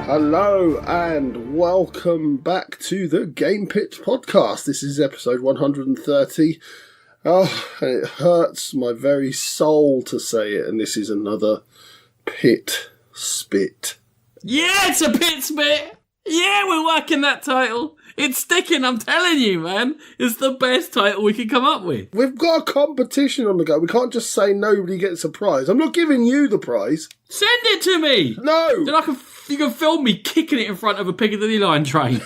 Hello and welcome back to the Game Pit podcast. This is episode 130. Oh, and it hurts my very soul to say it, and this is another pit spit. Yeah, it's a pit spit! Yeah, we're working that title. It's sticking, I'm telling you, man. It's the best title we could come up with. We've got a competition on the go. We can't just say nobody gets a prize. I'm not giving you the prize. Send it to me! No! Then you can film me kicking it in front of a Piccadilly line train.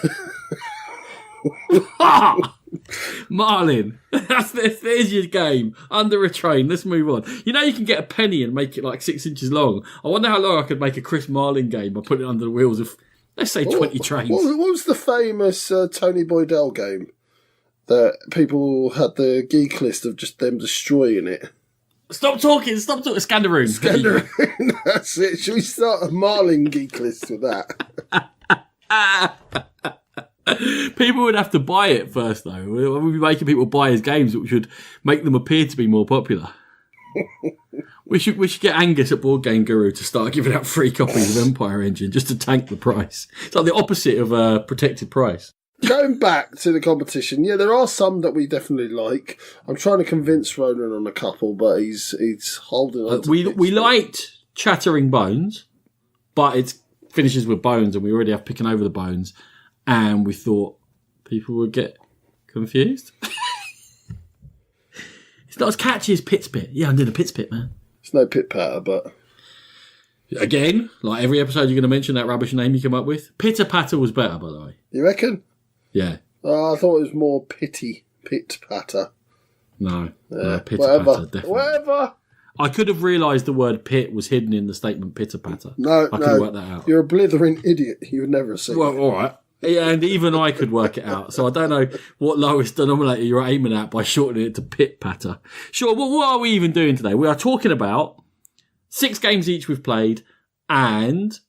Marlin, there's your game. Under a train. Let's move on. You know you can get a penny and make it like 6 inches long. I wonder how long I could make a Chris Marlin game by putting it under the wheels of, let's say, 20 trains. What was the famous Tony Boydell game that people had the geek list of just them destroying it? Stop talking. Scandaroon. Scandaroon. That's it. Should we start a Marlin geek list with that? People would have to buy it first, though. We'd be making people buy his games, which would make them appear to be more popular. We should get Angus at Board Game Guru to start giving out free copies of Empire Engine just to tank the price. It's like the opposite of a protected price. Going back to the competition, yeah, there are some that we definitely like. I'm trying to convince Ronan on a couple, but he's holding on to we liked Chattering Bones, but it finishes with bones, and we already have Picking Over the Bones, and we thought people would get confused. It's not as catchy as Pit Spit. Yeah, I'm doing a Pit Spit, man. It's no pit patter, but... Again, like every episode you're going to mention that rubbish name you come up with. Pitter Patter was better, by the way. You reckon? Yeah. I thought it was more pit patter. No, Pitter whatever. Patter, definitely. Whatever. I could have realised the word pit was hidden in the statement Pitter Patter. No, I could have worked that out. You're a blithering idiot. You would never have seen Well, it. all right. Yeah, and even I could work it out. So I don't know what lowest denominator you're aiming at by shortening it to Pit Patter. Sure, what are we even doing today? We are talking about 6 games each we've played, and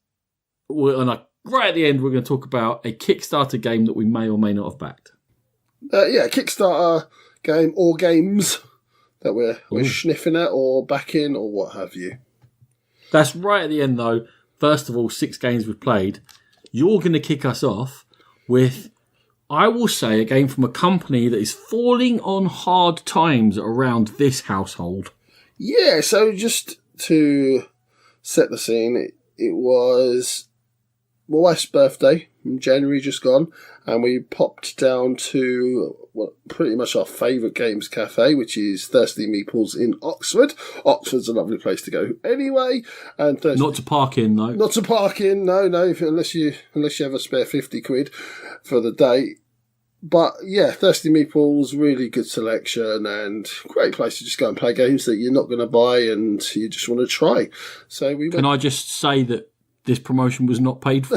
right at the end we're going to talk about a Kickstarter game that we may or may not have backed. Kickstarter game or games that we're sniffing at or backing or what have you. That's right at the end, though. First of all, 6 games we've played. You're going to kick us off with, I will say, a game from a company that is falling on hard times around this household. Yeah, so just to set the scene, it was my wife's birthday in January just gone, and we popped down to pretty much our favourite games cafe, which is Thirsty Meeples in Oxford. Oxford's a lovely place to go anyway. And not to park in, though. Not to park in, no, unless you have a spare 50 quid for the day. But yeah, Thirsty Meeples, really good selection and great place to just go and play games that you're not going to buy and you just want to try. So we went. Can I just say that this promotion was not paid for?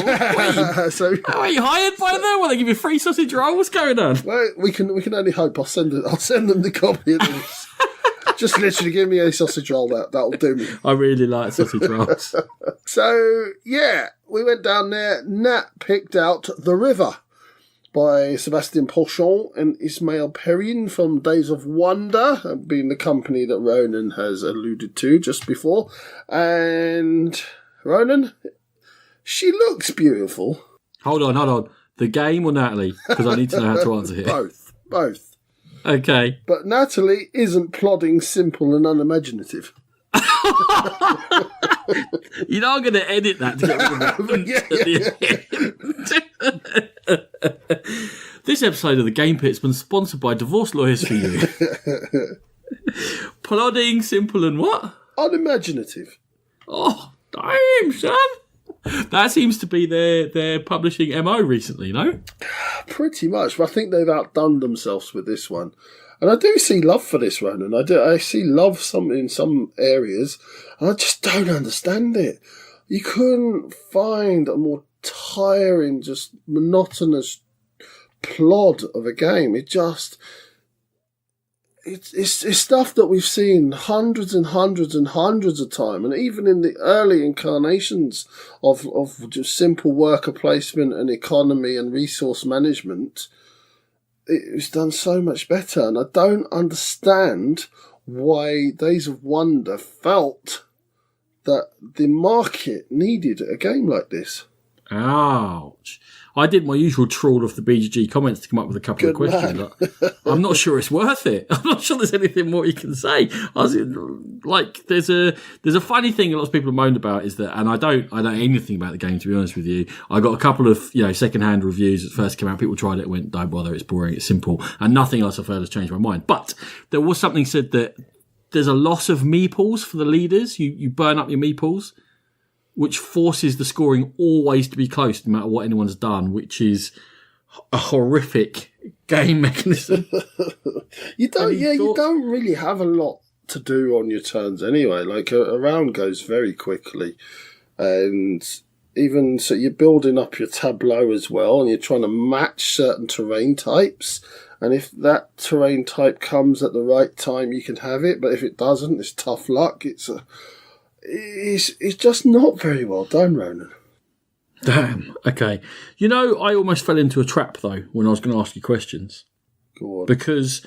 So, how are you hired by them? Will they give you free sausage roll? What's going on? Well, we can only hope. I'll send them the copy of this. Just literally give me a sausage roll. That'll do me. I really like sausage rolls. So yeah, we went down there. Nat picked out The River by Sebastian Pochon and Ismail Perrin from Days of Wonder, being the company that Ronan has alluded to just before. And Ronan, she looks beautiful. Hold on. The game or Natalie? Because I need to know how to answer here. Both. Okay. But Natalie isn't plodding, simple and unimaginative. You know I'm going to edit that to get rid of that. This episode of the Game Pit's been sponsored by Divorce Lawyers for You. Plodding, simple and what? Unimaginative. Oh, damn, son. That seems to be their publishing MO recently, no? Pretty much, but I think they've outdone themselves with this one. And I do see love for this, Ronan. I see love in some areas, and I just don't understand it. You couldn't find a more tiring, just monotonous plod of a game. It's stuff that we've seen hundreds and hundreds and hundreds of times, and even in the early incarnations of just simple worker placement and economy and resource management, it was done so much better. And I don't understand why Days of Wonder felt that the market needed a game like this. Ouch. I did my usual trawl of the BGG comments to come up with a couple of questions. I'm not sure it's worth it. I'm not sure there's anything more you can say. There's a funny thing a lot of people have moaned about is that, and I don't know anything about the game, to be honest with you. I got a couple of second-hand reviews that first came out. People tried it and went, don't bother, it's boring, it's simple, and nothing else I've heard has changed my mind. But there was something said that there's a loss of meeples for the leaders. You burn up your meeples, which forces the scoring always to be close, no matter what anyone's done, which is a horrific game mechanism. You don't really have a lot to do on your turns anyway. Like a round goes very quickly, and even so, you're building up your tableau as well, and you're trying to match certain terrain types. And if that terrain type comes at the right time, you can have it. But if it doesn't, it's tough luck. It's just not very well done, Ronan. Damn. Okay. I almost fell into a trap, though, when I was going to ask you questions. Go on. Because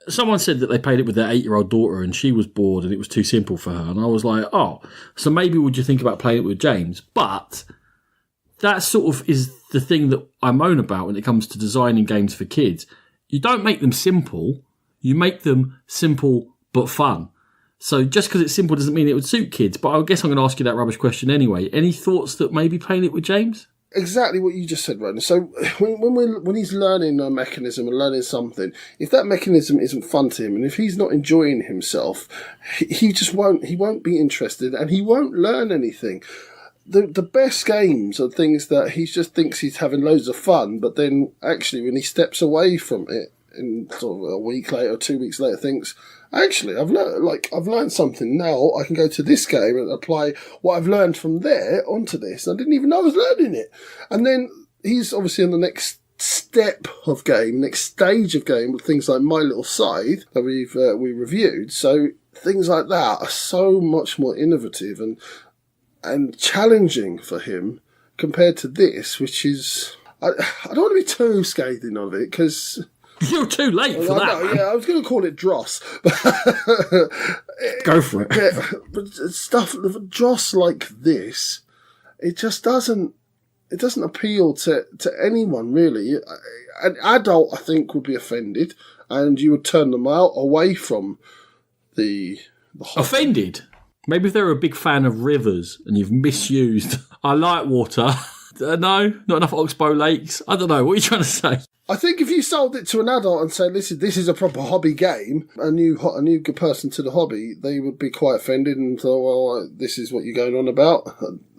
someone said that they played it with their 8-year-old daughter and she was bored and it was too simple for her. And I was like, oh, so maybe would you think about playing it with James? But that sort of is the thing that I moan about when it comes to designing games for kids. You don't make them simple. You make them simple but fun. So just because it's simple doesn't mean it would suit kids. But I guess I'm going to ask you that rubbish question anyway. Any thoughts that maybe playing it with James? Exactly what you just said, Ronan. So when he's learning a mechanism and learning something, if that mechanism isn't fun to him and if he's not enjoying himself, he won't be interested and he won't learn anything. The best games are things that he just thinks he's having loads of fun, but then actually when he steps away from it and sort of a week later or 2 weeks later thinks, actually, I've learned something. Now I can go to this game and apply what I've learned from there onto this. I didn't even know I was learning it. And then he's obviously on the next step of game, next stage of game with things like My Little Scythe that we reviewed. So things like that are so much more innovative and challenging for him compared to this, which is I don't want to be too scathing of it because. You're too late for that. Yeah, I was going to call it dross. Go for it. Yeah, but stuff dross like this, it just doesn't appeal to anyone really. An adult, I think, would be offended, and you would turn them away from the offended. Maybe if they're a big fan of rivers and you've misused. I like water. No, not enough Oxbow Lakes. I don't know. What are you trying to say? I think if you sold it to an adult and said, "Listen, this is a proper hobby game," a new good person to the hobby, they would be quite offended and thought, "Well, this is what you're going on about."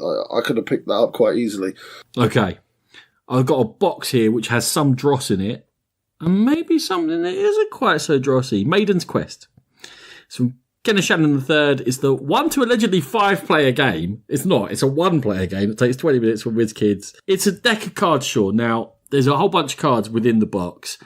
I could have picked that up quite easily. Okay, I've got a box here which has some dross in it, and maybe something that isn't quite so drossy. Maiden's Quest. It's from Kenneth Shannon III. It's the 1 to allegedly 5-player game. It's not. It's a 1-player game. It takes 20 minutes for Wiz Kids. It's a deck of cards, sure. Now, there's a whole bunch of cards within the box,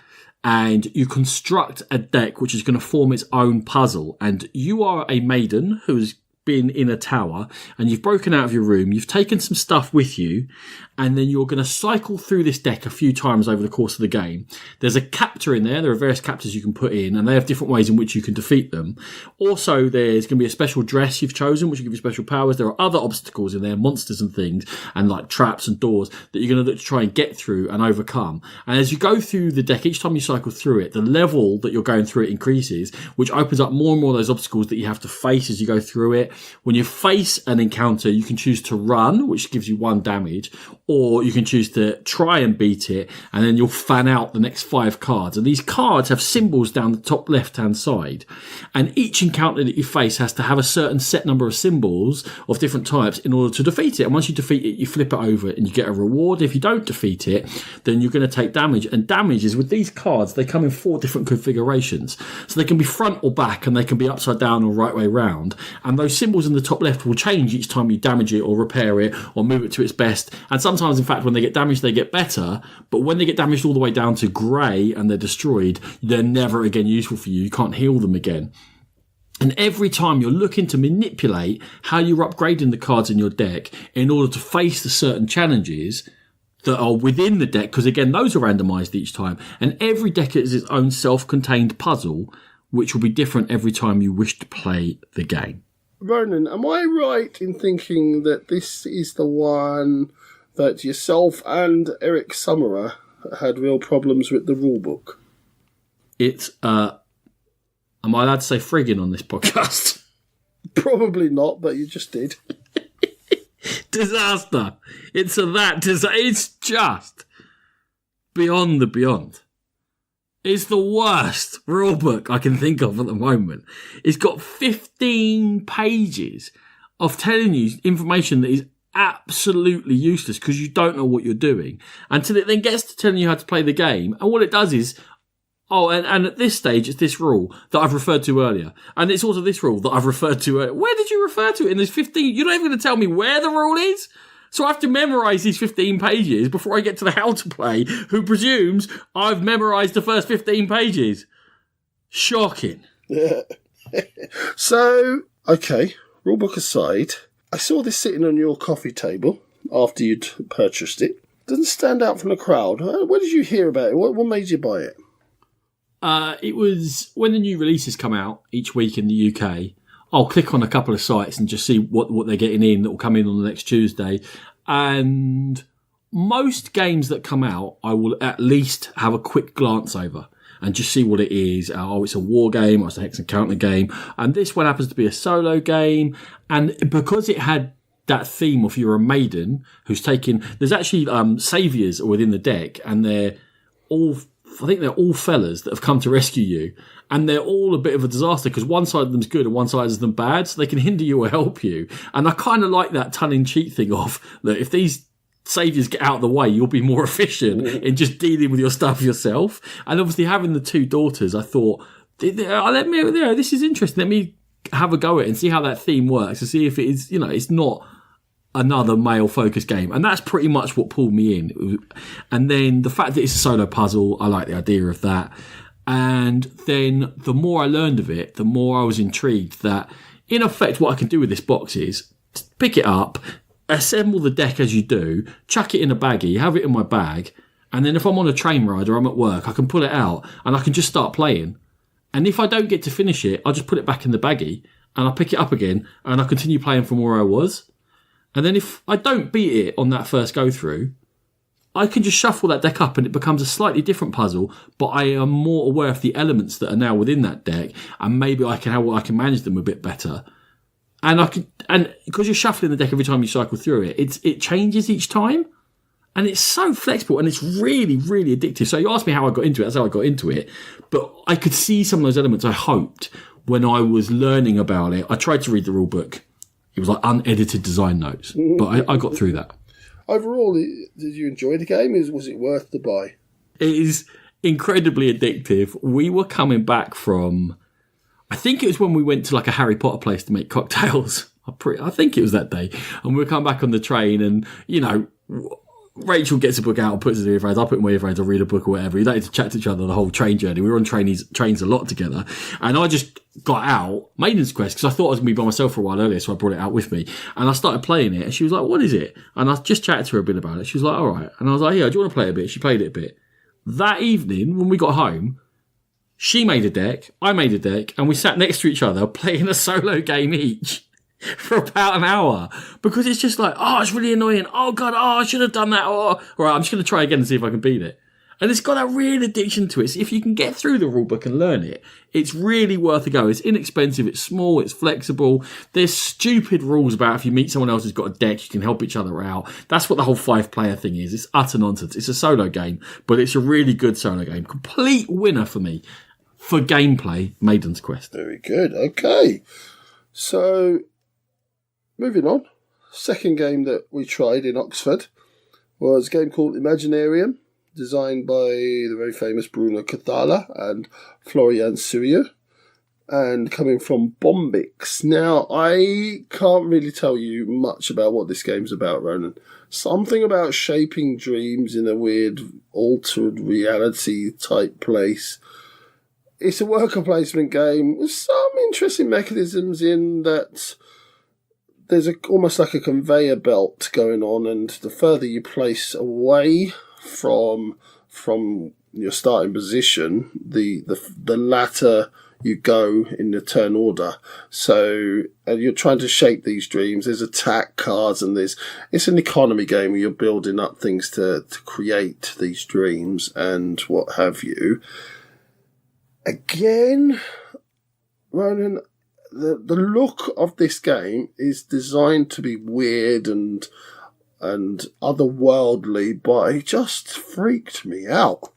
and you construct a deck which is going to form its own puzzle. And you are a maiden who's been in a tower, and you've broken out of your room. You've taken some stuff with you, and then you're going to cycle through this deck a few times over the course of the game. There's a captor in there. There are various captors you can put in, and they have different ways in which you can defeat them. Also, there's going to be a special dress you've chosen, which will give you special powers. There are other obstacles in there, monsters and things, and like traps and doors that you're going to look to try and get through and overcome. And as you go through the deck, each time you cycle through it, the level that you're going through it increases, which opens up more and more of those obstacles that you have to face as you go through it. When you face an encounter, you can choose to run, which gives you 1 damage, or you can choose to try and beat it, and then you'll fan out the next 5 cards. And these cards have symbols down the top left-hand side. And each encounter that you face has to have a certain set number of symbols of different types in order to defeat it. And once you defeat it, you flip it over and you get a reward. If you don't defeat it, then you're going to take damage. And damage is, with these cards, they come in 4 different configurations. So they can be front or back, and they can be upside down or right way round. And those symbols in the top left will change each time you damage it or repair it or move it to its best. And sometimes, in fact, when they get damaged, they get better. But when they get damaged all the way down to grey and they're destroyed, they're never again useful for you. You can't heal them again. And every time you're looking to manipulate how you're upgrading the cards in your deck in order to face the certain challenges that are within the deck, because again, those are randomised each time. And every deck is its own self-contained puzzle, which will be different every time you wish to play the game. Ronan, am I right in thinking that this is the one that yourself and Eric Summerer had real problems with the rulebook. It's, am I allowed to say frigging on this podcast? Probably not, but you just did. Disaster. It's just beyond the beyond. It's the worst rulebook I can think of at the moment. It's got 15 pages of telling you information that is absolutely useless because you don't know what you're doing until it then gets to telling you how to play the game. And what it does is, and at this stage, it's this rule that I've referred to earlier. And it's also this rule that I've referred to earlier. Where did you refer to it in this 15? You're not even going to tell me where the rule is? So I have to memorise these 15 pages before I get to the how to play, who presumes I've memorised the first 15 pages. Shocking. Yeah. So, okay, rulebook aside, I saw this sitting on your coffee table after you'd purchased it. Doesn't stand out from the crowd. Where did you hear about it? What made you buy it? It was when the new releases come out each week in the UK. I'll click on a couple of sites and just see what they're getting in that will come in on the next Tuesday. And most games that come out, I will at least have a quick glance over and just see what it is. Oh, it's a war game, or it's a hex and counter game. And this one happens to be a solo game. And because it had that theme of you're a maiden who's taking... There's actually saviours within the deck, and they're all... I think they're all fellas that have come to rescue you, and they're all a bit of a disaster because one side of them's good and one side of them bad, so they can hinder you or help you. And I kind of like that tongue-in-cheek thing of that if these saviours get out of the way, you'll be more efficient in just dealing with your stuff yourself. And obviously having the two daughters, I thought, this is interesting. Let me have a go at it and see how that theme works and see if it is, it's not another male-focused game. And that's pretty much what pulled me in. And then the fact that it's a solo puzzle, I like the idea of that. And then the more I learned of it, the more I was intrigued that, in effect, what I can do with this box is pick it up, assemble the deck as you do, chuck it in a baggie, have it in my bag, and then if I'm on a train ride or I'm at work, I can pull it out and I can just start playing. And if I don't get to finish it, I'll just put it back in the baggie and I'll pick it up again and I'll continue playing from where I was. And then if I don't beat it on that first go through, I can just shuffle that deck up and it becomes a slightly different puzzle, but I am more aware of the elements that are now within that deck, and maybe I can manage them a bit better. And because you're shuffling the deck every time you cycle through it, it changes each time, and it's so flexible and it's really, really addictive. So you asked me how I got into it. That's how I got into it. But I could see some of those elements. I hoped when I was learning about it. I tried to read the rule book. It was like unedited design notes, but I got through that. Overall, did you enjoy the game? Was it worth the buy? It is incredibly addictive. We were coming back from, I think it was when we went to like a Harry Potter place to make cocktails. I think it was that day. And we come back on the train and, Rachel gets a book out and puts it in her earphones. I put it in my earphones, I'll read a book or whatever. You don't need to chat to each other the whole train journey. We were on trains a lot together. And I just got out Maiden's Quest because I thought I was going to be by myself for a while earlier, so I brought it out with me. And I started playing it and she was like, what is it? And I just chatted to her a bit about it. She was like, all right. And I was like, yeah, do you want to play it a bit? She played it a bit. That evening, when we got home, she made a deck, I made a deck, and we sat next to each other playing a solo game each. For about an hour, because it's just like, it's really annoying. Oh God, I should have done that. All right, I'm just going to try again and see if I can beat it. And it's got that real addiction to it. So if you can get through the rulebook and learn it, it's really worth a go. It's inexpensive, it's small, it's flexible. There's stupid rules about if you meet someone else who's got a deck, you can help each other out. That's what the whole 5-player thing is. It's utter nonsense. It's a solo game, but it's a really good solo game. Complete winner for me for gameplay, Maiden's Quest. Very good. Okay. So, moving on, second game that we tried in Oxford was a game called Imaginarium, designed by the very famous Bruno Cathala and Florian Suria, and coming from Bombix. Now, I can't really tell you much about what this game's about, Ronan. Something about shaping dreams in a weird altered reality type place. It's a worker placement game with some interesting mechanisms in that there's almost like a conveyor belt going on, and the further you place away from your starting position, the latter you go in the turn order. So you're trying to shape these dreams. There's attack cards, and it's an economy game where you're building up things to create these dreams and what have you. Again, Ronan, the look of this game is designed to be weird and otherworldly, but it just freaked me out.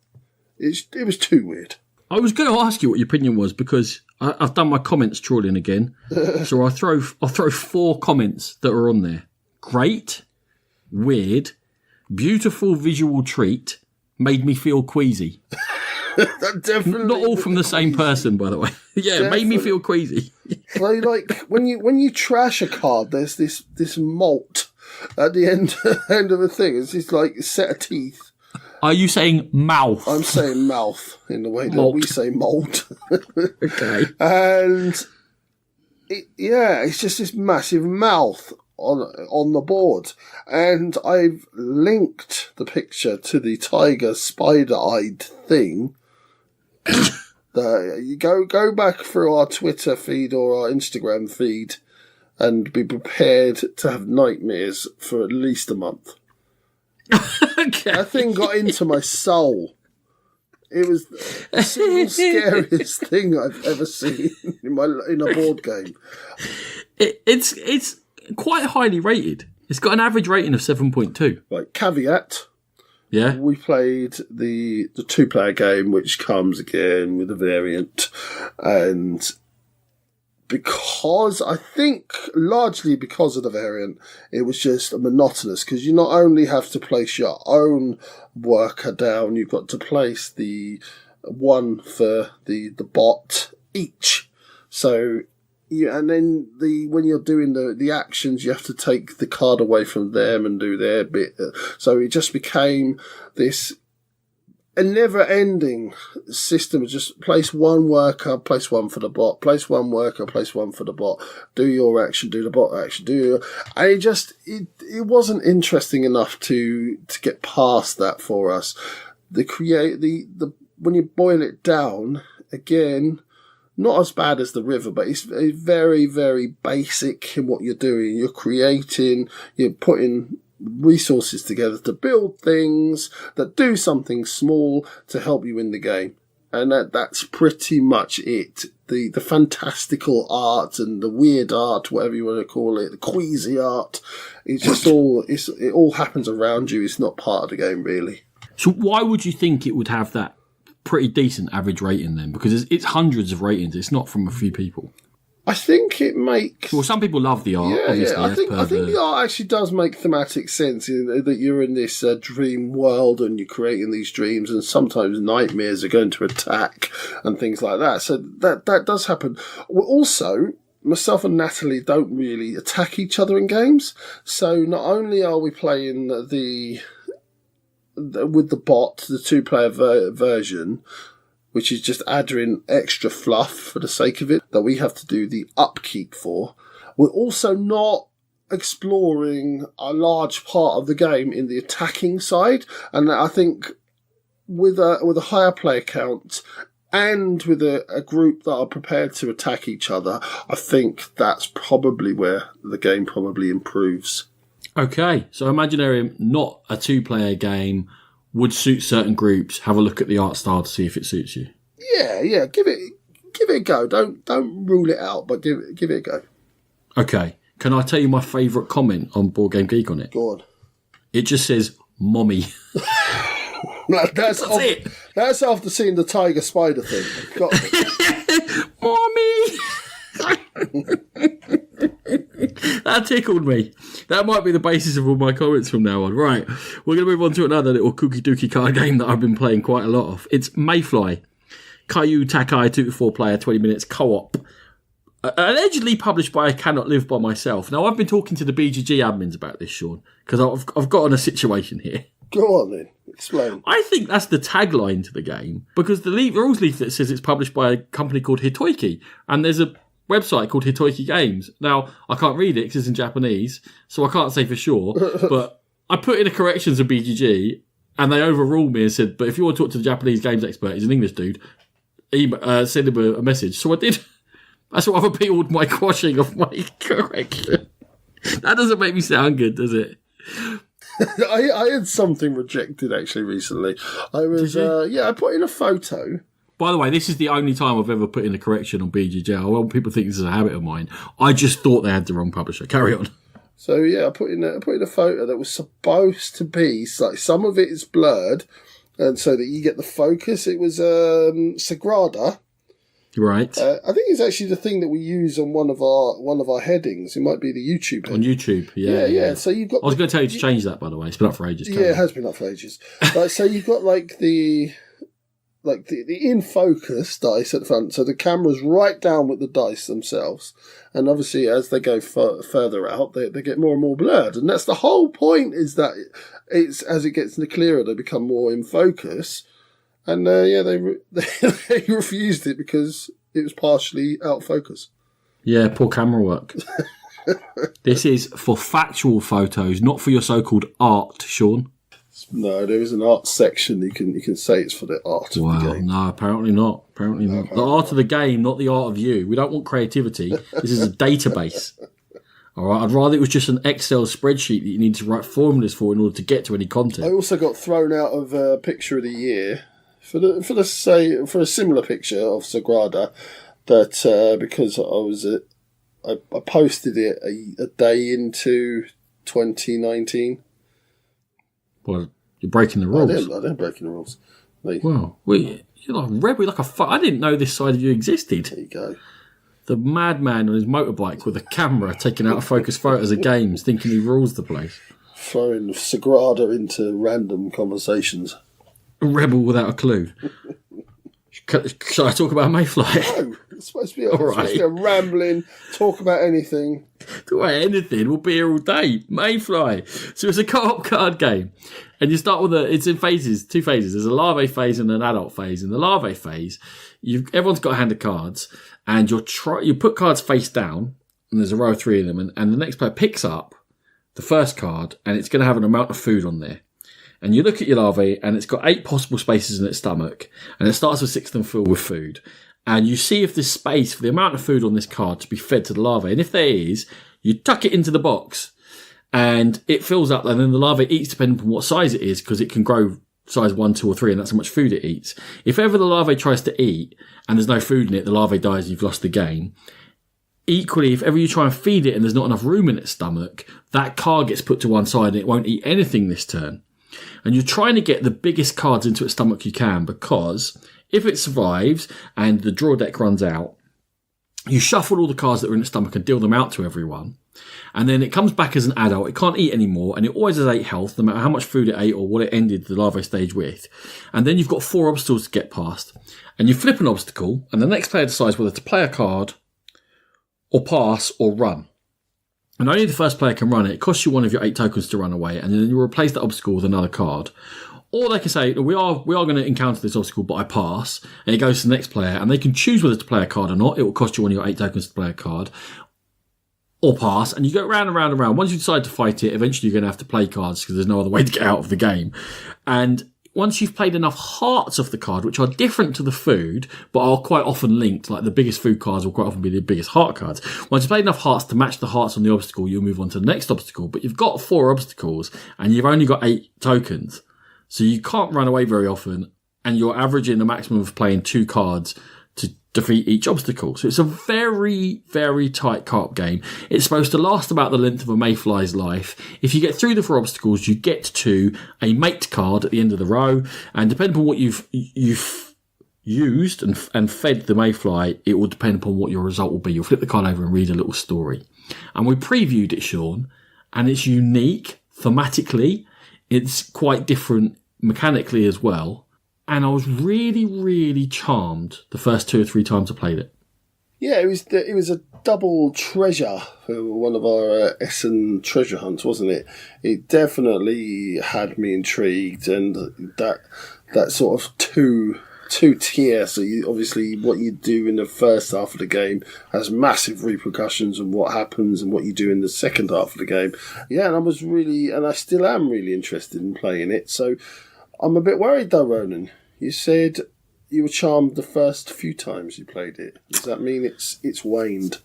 It was too weird. I was going to ask you what your opinion was, because I've done my comments trawling again. So I'll throw 4 comments that are on there. Great, weird, beautiful visual treat, made me feel queasy. That definitely not all from the same person, by the way. Yeah, definitely. Made me feel queasy. So, like when you trash a card, there's this malt at the end of the thing. It's just like a set of teeth. Are you saying mouth? I'm saying mouth in the way that we say malt. Okay. And it's just this massive mouth on the board. And I've linked the picture to the tiger spider-eyed thing. You go back through our Twitter feed or our Instagram feed and be prepared to have nightmares for at least a month. Okay. That thing got into my soul. It was the single scariest thing I've ever seen in a board game. It's quite highly rated. It's got an average rating of 7.2. Right, caveat. Yeah. We played the 2-player game, which comes again with a variant, and because I think largely because of the variant, it was just monotonous, because you not only have to place your own worker down, you've got to place the one for the bot each. So and then when you're doing the actions, you have to take the card away from them and do their bit. So it just became a never-ending system of just place one worker, place one for the bot, place one worker, place one for the bot, do your action, do the bot action, and it wasn't interesting enough to get past that for us. When you boil it down, again, not as bad as the river, but it's very, very basic in what you're doing. You're creating, you're putting resources together to build things that do something small to help you in the game. And that's pretty much it. The fantastical art and the weird art, whatever you want to call it, the queasy art, it's just it all happens around you. It's not part of the game, really. So why would you think it would have that pretty decent average rating then? Because it's hundreds of ratings. It's not from a few people. I think it makes... Well, some people love the art, obviously. Yeah. I think the art actually does make thematic sense, in that you're in this dream world and you're creating these dreams, and sometimes nightmares are going to attack and things like that. So that does happen. Well, also, myself and Natalie don't really attack each other in games. So not only are we playing with the bot, the 2-player version, which is just adding extra fluff for the sake of it, that we have to do the upkeep for. We're also not exploring a large part of the game in the attacking side, and I think with a higher player count and with a group that are prepared to attack each other, I think that's probably where the game probably improves. Okay, so Imaginarium, not a 2-player game, would suit certain groups. Have a look at the art style to see if it suits you. Yeah. Give it a go. Don't rule it out, but give it a go. Okay. Can I tell you my favourite comment on Board Game Geek on it? Go on. It just says "mommy." That's it. That's after seeing the tiger spider thing. Mommy. That tickled me. That might be the basis of all my comments from now on. Right, we're going to move on to another little cookie dookie card game that I've been playing quite a lot of. It's Mayfly. Caillou Takai, 2 to 4 player, 20 minutes co-op. Allegedly published by I Cannot Live By Myself. Now, I've been talking to the BGG admins about this, Sean, because I've got on a situation here. Go on then, explain. I think that's the tagline to the game, because the rules leaflet says it's published by a company called Hitoiki, and there's a website called Hitoiki Games. Now, I can't read it because it's in Japanese, so I can't say for sure, but I put in the corrections of BGG, and they overruled me and said, but if you want to talk to the Japanese games expert, he's an English dude, send him a message. So I did. That's why I've appealed my quashing of my correction. That doesn't make me sound good, does it? I had something rejected actually recently. I was I put in a photo. By the way, this is the only time I've ever put in a correction on BGJ. I want people to think this is a habit of mine. I just thought they had the wrong publisher. Carry on. So I put in a photo that was supposed to be like some of it is blurred, and so that you get the focus. It was Sagrada. Right. I think it's actually the thing that we use on one of our headings. It might be the YouTube heading. On YouTube, yeah. So you've got. I was going to tell you to change that, by the way. It's been up for ages. Yeah, it has been up for ages. So you've got the in focus dice at the front. So the camera's right down with the dice themselves, and obviously as they go further out, they get more and more blurred. And that's the whole point. Is that it's as it gets clearer, they become more in focus. And they refused it because it was partially out of focus. Yeah, poor camera work. This is for factual photos, not for your so-called art, Sean. No, there is an art section. You can say it's for the art of the game. No, apparently not. Apparently not. The art of the game, not the art of you. We don't want creativity. This is a database. All right, I'd rather it was just an Excel spreadsheet that you need to write formulas for in order to get to any content. I also got thrown out of Picture of the Year for a similar picture of Sagrada, that because I posted it a day into 2019. Well, you're breaking the rules. I didn't breaking the rules. Well, you're like a rebel, like a. I didn't know this side of you existed. There you go. The madman on his motorbike with a camera taking out of focus photos of games, thinking he rules the place. Throwing Sagrada into random conversations. A rebel without a clue. Shall I talk about Mayfly? No, it's supposed to be a rambling, talk about anything. Talk about anything, we'll be here all day. Mayfly. So it's a co-op card game. And you start with it's in phases, 2 phases. There's a larvae phase and an adult phase. In the larvae phase, everyone's got a hand of cards, and you put cards face down, and there's a row of 3 of them, and the next player picks up the first card, and it's going to have an amount of food on there. And you look at your larvae, and it's got 8 possible spaces in its stomach, and it starts with 6 of them filled with food. And you see if there's space for the amount of food on this card to be fed to the larvae. And if there is, you tuck it into the box, and it fills up, and then the larvae eats depending on what size it is, because it can grow size 1, 2, or 3, and that's how much food it eats. If ever the larvae tries to eat, and there's no food in it, the larvae dies, you've lost the game. Equally, if ever you try and feed it and there's not enough room in its stomach, that card gets put to one side and it won't eat anything this turn. And you're trying to get the biggest cards into its stomach you can, because if it survives and the draw deck runs out, you shuffle all the cards that are in its stomach and deal them out to everyone. And then it comes back as an adult. It can't eat anymore, and it always has 8 health, no matter how much food it ate or what it ended the larvae stage with. And then you've got 4 obstacles to get past. And you flip an obstacle, and the next player decides whether to play a card or pass or run. And only the first player can run it. It costs you 1 of your 8 tokens to run away, and then you replace that obstacle with another card. Or they can say, we are going to encounter this obstacle, but I pass. And it goes to the next player, and they can choose whether to play a card or not. It will cost you 1 of your 8 tokens to play a card. Or pass, and you go round and round and round. Once you decide to fight it, eventually you're going to have to play cards because there's no other way to get out of the game. And once you've played enough hearts of the card, which are different to the food, but are quite often linked, like the biggest food cards will quite often be the biggest heart cards. Once you've played enough hearts to match the hearts on the obstacle, you'll move on to the next obstacle. But you've got 4 obstacles, and you've only got 8 tokens. So you can't run away very often, and you're averaging a maximum of playing 2 cards to defeat each obstacle. So it's a very, very tight co-op game. It's supposed to last about the length of a mayfly's life. If you get through the 4 obstacles, you get to a mate card at the end of the row, and depending on what you've used and fed the mayfly, it will depend upon what your result will be. You'll flip the card over and read a little story. And we previewed it, Sean, and it's unique thematically. It's quite different mechanically as well. And I was really, really charmed the first 2 or 3 times I played it. Yeah, it was a double treasure for one of our Essen treasure hunts, wasn't it? It definitely had me intrigued, and that sort of two tier. So obviously what you do in the first half of the game has massive repercussions on what happens and what you do in the second half of the game. Yeah, and I still am really interested in playing it. So I'm a bit worried though, Ronan. You said you were charmed the first few times you played it. Does that mean it's waned?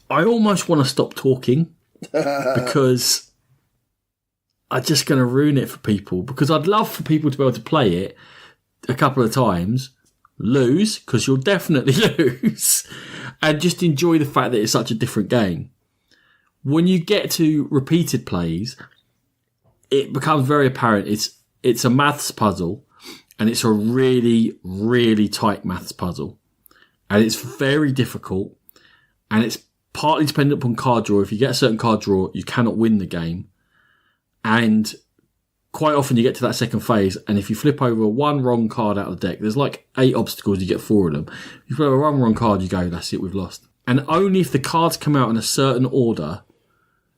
I almost want to stop talking because I'm just going to ruin it for people. Because I'd love for people to be able to play it a couple of times, lose, because you'll definitely lose, and just enjoy the fact that it's such a different game. When you get to repeated plays, it becomes very apparent it's a maths puzzle, and it's a really, really tight maths puzzle. And it's very difficult, and it's partly dependent upon card draw. If you get a certain card draw, you cannot win the game. And quite often you get to that second phase, and if you flip over one wrong card out of the deck, there's like 8 obstacles, you get 4 of them. If you flip over one wrong card, you go, that's it, we've lost. And only if the cards come out in a certain order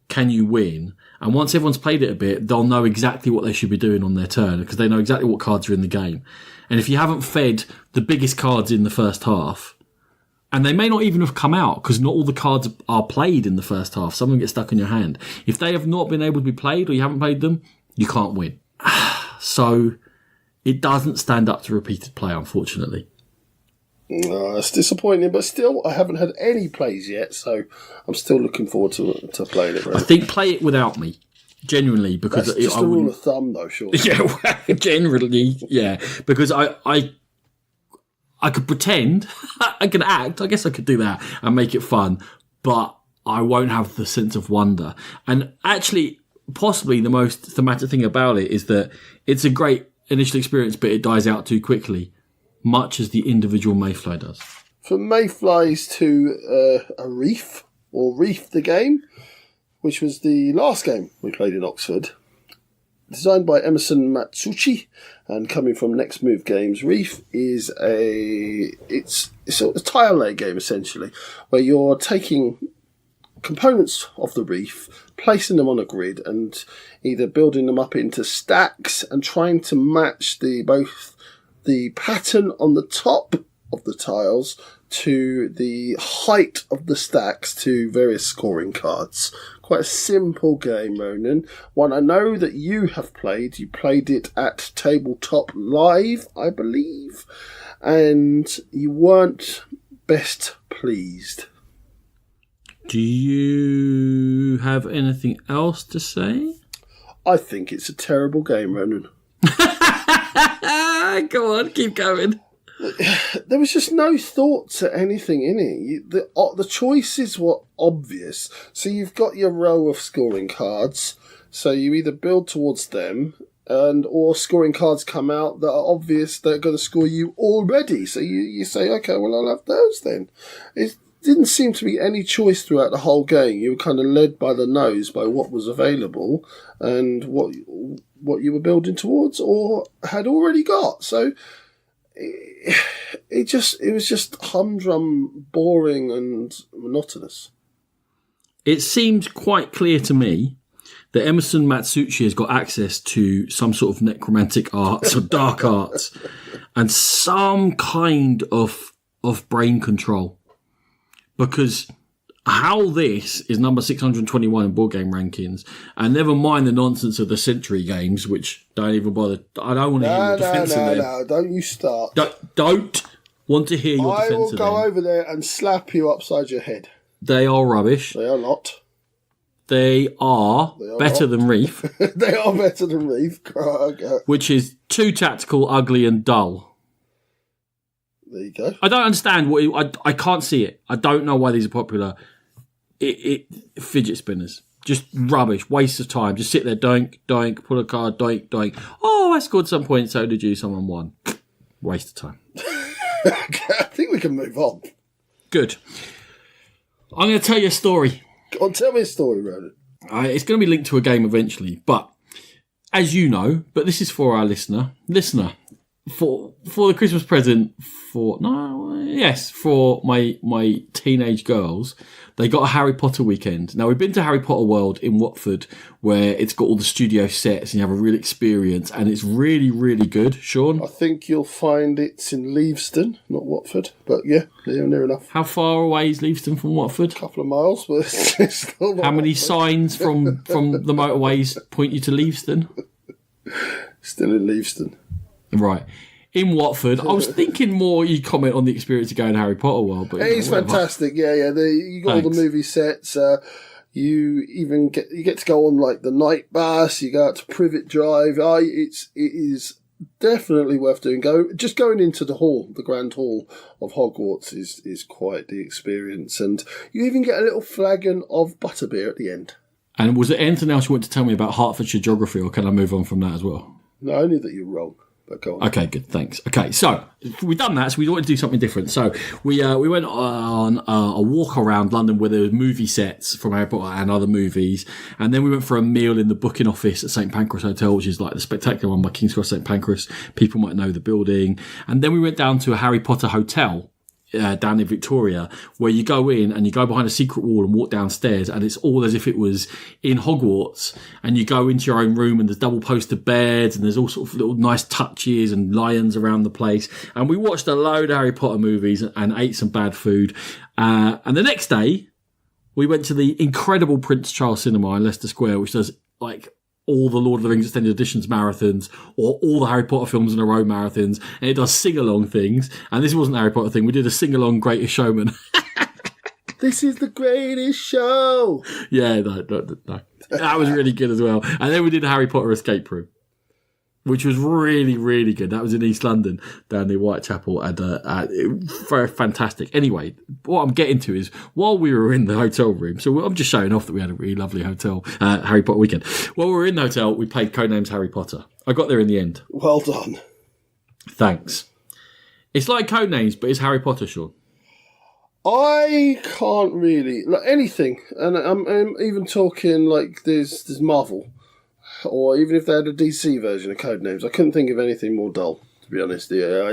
can you win. And once everyone's played it a bit, they'll know exactly what they should be doing on their turn, because they know exactly what cards are in the game. And if you haven't fed the biggest cards in the first half, and they may not even have come out, because not all the cards are played in the first half. Some of them get stuck in your hand. If they have not been able to be played, or you haven't played them, you can't win. So it doesn't stand up to repeated play, unfortunately. It's disappointing, but still, I haven't had any plays yet, so I'm still looking forward to playing it. Really. I think play it without me, genuinely, because that's just a rule of thumb, though. Sure. Yeah, well, generally, yeah, because I could pretend, I could act. I guess I could do that and make it fun, but I won't have the sense of wonder. And actually, possibly the most thematic thing about it is that it's a great initial experience, but it dies out too quickly, much as the individual Mayfly does. From Mayflies to a Reef, or Reef the game, which was the last game we played in Oxford. Designed by Emerson Matsuchi and coming from Next Move Games, Reef is a tile lay game, essentially, where you're taking components of the reef, placing them on a grid, and either building them up into stacks and trying to match both the pattern on the top of the tiles to the height of the stacks to various scoring cards. Quite a simple game, Ronan. One I know that you have played. You played it at Tabletop Live, I believe, and you weren't best pleased. Do you have anything else to say? I think it's a terrible game, Ronan. Go on, keep going. There was just no thought to anything in it. The choices were obvious. So you've got your row of scoring cards. So you either build towards them, or scoring cards come out that are obvious they're going to score you already. So you say, okay, well, I'll have those then. It didn't seem to be any choice throughout the whole game. You were kind of led by the nose by what was available and what you were building towards or had already got. So it was just humdrum, boring and monotonous. It seems quite clear to me that Emerson Matsuchi has got access to some sort of necromantic arts or dark arts and some kind of brain control. Because how this is number 621 in board game rankings, and never mind the nonsense of the Century games, which don't even bother. I don't want to hear your defence of them. No, don't you start. Don't want to hear your defence of them. I will go over there and slap you upside your head. They are rubbish. They are not. They are better than Reef. They are better than Reef. Which is too tactical, ugly and dull. There you go. I don't understand I can't see it. I don't know why these are popular. It fidget spinners. Just rubbish. Waste of time. Just sit there, doink, doink, pull a card, doink, doink. Oh, I scored some points, so did you, someone won. Waste of time. I think we can move on. Good. I'm going to tell you a story. Go on, tell me a story, Ronan. It's going to be linked to a game eventually, but as you know, but this is for our listener, for the Christmas present for my teenage girls, they got a Harry Potter weekend. Now, we've been to Harry Potter World in Watford, where it's got all the studio sets and you have a real experience, and it's really, really good. Sean? I think you'll find it's in Leavesden, not Watford, but yeah, near enough. How far away is Leavesden from Watford? A couple of miles, but it's still not. How many signs from the motorways point you to Leavesden? Still in Leavesden. Right. in Watford. I was thinking more you'd comment on the experience of going to Harry Potter World. But it's fantastic. Yeah. You got all the movie sets. You even get to go on like the night bus. You go out to Privet Drive. It is definitely worth doing. Just going into the Grand Hall of Hogwarts is quite the experience, and you even get a little flagon of butterbeer at the end. And was there anything else you want to tell me about Hertfordshire geography, or can I move on from that as well? No, only that you're wrong. But go on. Okay, good, thanks. Okay, so we've done that, so we wanted to do something different. So we went on a walk around London where there were movie sets from Harry Potter and other movies, and then we went for a meal in the booking office at St Pancras Hotel, which is like the spectacular one by King's Cross St Pancras. People might know the building. And then we went down to a Harry Potter hotel down in Victoria, where you go in and you go behind a secret wall and walk downstairs, and it's all as if it was in Hogwarts, and you go into your own room and there's double posted beds and there's all sorts of little nice touches and lions around the place. And we watched a load of Harry Potter movies and ate some bad food. And the next day we went to the incredible Prince Charles Cinema in Leicester Square, which does like all the Lord of the Rings Extended Editions marathons, or all the Harry Potter films in a row marathons, and it does sing-along things. And this wasn't a Harry Potter thing. We did a sing-along Greatest Showman. This is the greatest show. Yeah, no. That was really good as well. And then we did a Harry Potter escape room, which was really, really good. That was in East London, down near Whitechapel, and very fantastic. Anyway, what I'm getting to is, while we were in the hotel room, so I'm just showing off that we had a really lovely hotel Harry Potter weekend. While we were in the hotel, we played Codenames Harry Potter. I got there in the end. Well done. Thanks. It's like Codenames, but it's Harry Potter, Sean. I can't really like anything, and I'm even talking like there's Marvel. Or even if they had a DC version of Codenames, I couldn't think of anything more dull, to be honest. Yeah,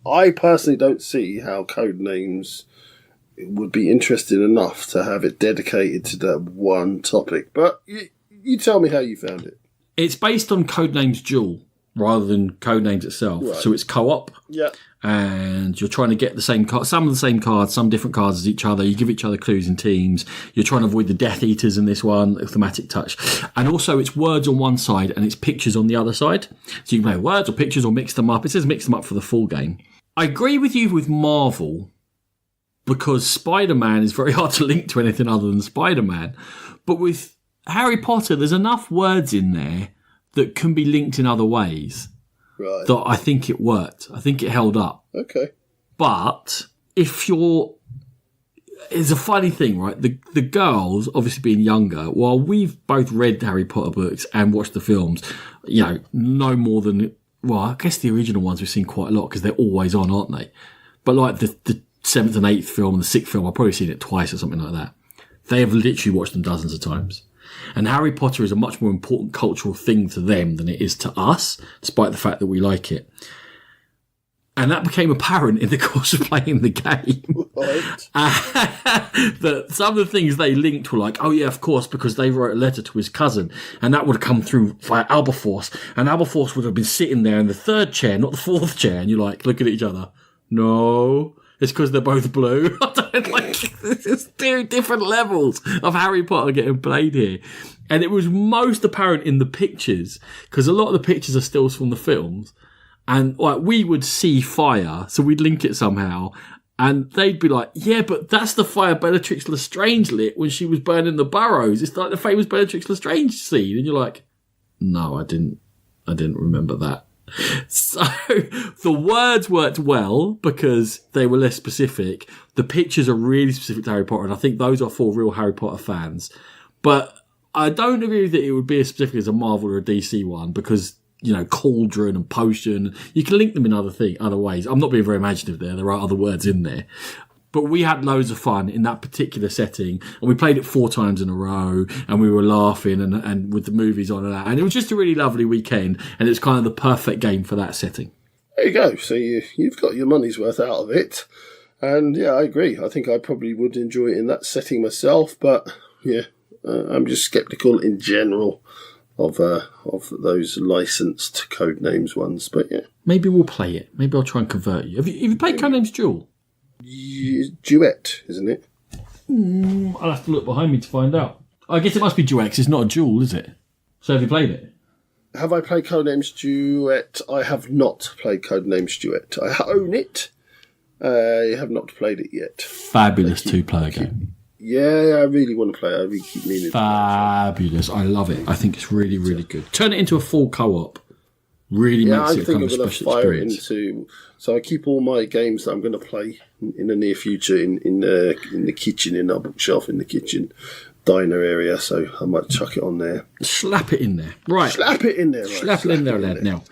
I personally don't see how Codenames would be interesting enough to have it dedicated to that one topic. But you tell me how you found it. It's based on Codenames Duel rather than Codenames itself. Right. So it's co-op. Yeah. And you're trying to get the same some of the same cards, some different cards as each other. You give each other clues in teams. You're trying to avoid the Death Eaters in this one, a thematic touch. And also it's words on one side and it's pictures on the other side. So you can play words or pictures or mix them up. It says mix them up for the full game. I agree with you with Marvel, because Spider-Man is very hard to link to anything other than Spider-Man. But with Harry Potter, there's enough words in there that can be linked in other ways. Right. That I think it worked. I think it held up. Okay. But if you're... It's a funny thing, right? The girls, obviously being younger, while we've both read Harry Potter books and watched the films, no more than... Well, I guess the original ones we've seen quite a lot because they're always on, aren't they? But like the 7th and 8th film and the 6th film, I've probably seen it twice or something like that. They have literally watched them dozens of times. And Harry Potter is a much more important cultural thing to them than it is to us, despite the fact that we like it. And that became apparent in the course of playing the game. Right. That some of the things they linked were like, oh yeah, of course, because they wrote a letter to his cousin, and that would have come through via Aberforth, and Aberforth would have been sitting there in the 3rd chair, not the 4th chair, and you're like, look at each other. No, it's because they're both blue. I don't like it's 2 different levels of Harry Potter getting played here. And it was most apparent in the pictures, because a lot of the pictures are stills from the films. And like we would see fire, so we'd link it somehow, and they'd be like, "Yeah, but that's the fire Bellatrix Lestrange lit when she was burning the burrows. It's like the famous Bellatrix Lestrange scene." And you're like, "No, I didn't remember that." So the words worked well because they were less specific. The pictures are really specific to Harry Potter, and I think those are for real Harry Potter fans. But I don't agree that it would be as specific as a Marvel or a DC one because, cauldron and potion, you can link them in other ways. I'm not being very imaginative there. There are other words in there. But we had loads of fun in that particular setting, and we played it 4 times in a row, and we were laughing and with the movies on and that. And it was just a really lovely weekend, and it's kind of the perfect game for that setting. There you go. So you've got your money's worth out of it. And yeah, I agree. I think I probably would enjoy it in that setting myself, but yeah, I'm just sceptical in general of those licensed Codenames ones, but yeah. Maybe we'll play it. Maybe I'll try and convert you. Have you played Codenames Duel? Duet, isn't it? I'll have to look behind me to find out. I guess it must be Duet, 'cause it's not a duel, is it? So have you played it? Have I played Codenames Duet? I have not played Codenames Duet. I own it. I have not played it yet. Fabulous two-player game. Yeah, I really want to play it. I really keep meaning to play it. Fabulous. I love it. I think it's really, really good. Turn it into a full co-op. Really makes it a kind of special experience. So I keep all my games that I'm going to play in the near future in the kitchen, in our bookshelf in the kitchen diner area. So I might chuck it on there. Slap it in there. Right. Slap it in there. Right. Slap it in there, lad. Now.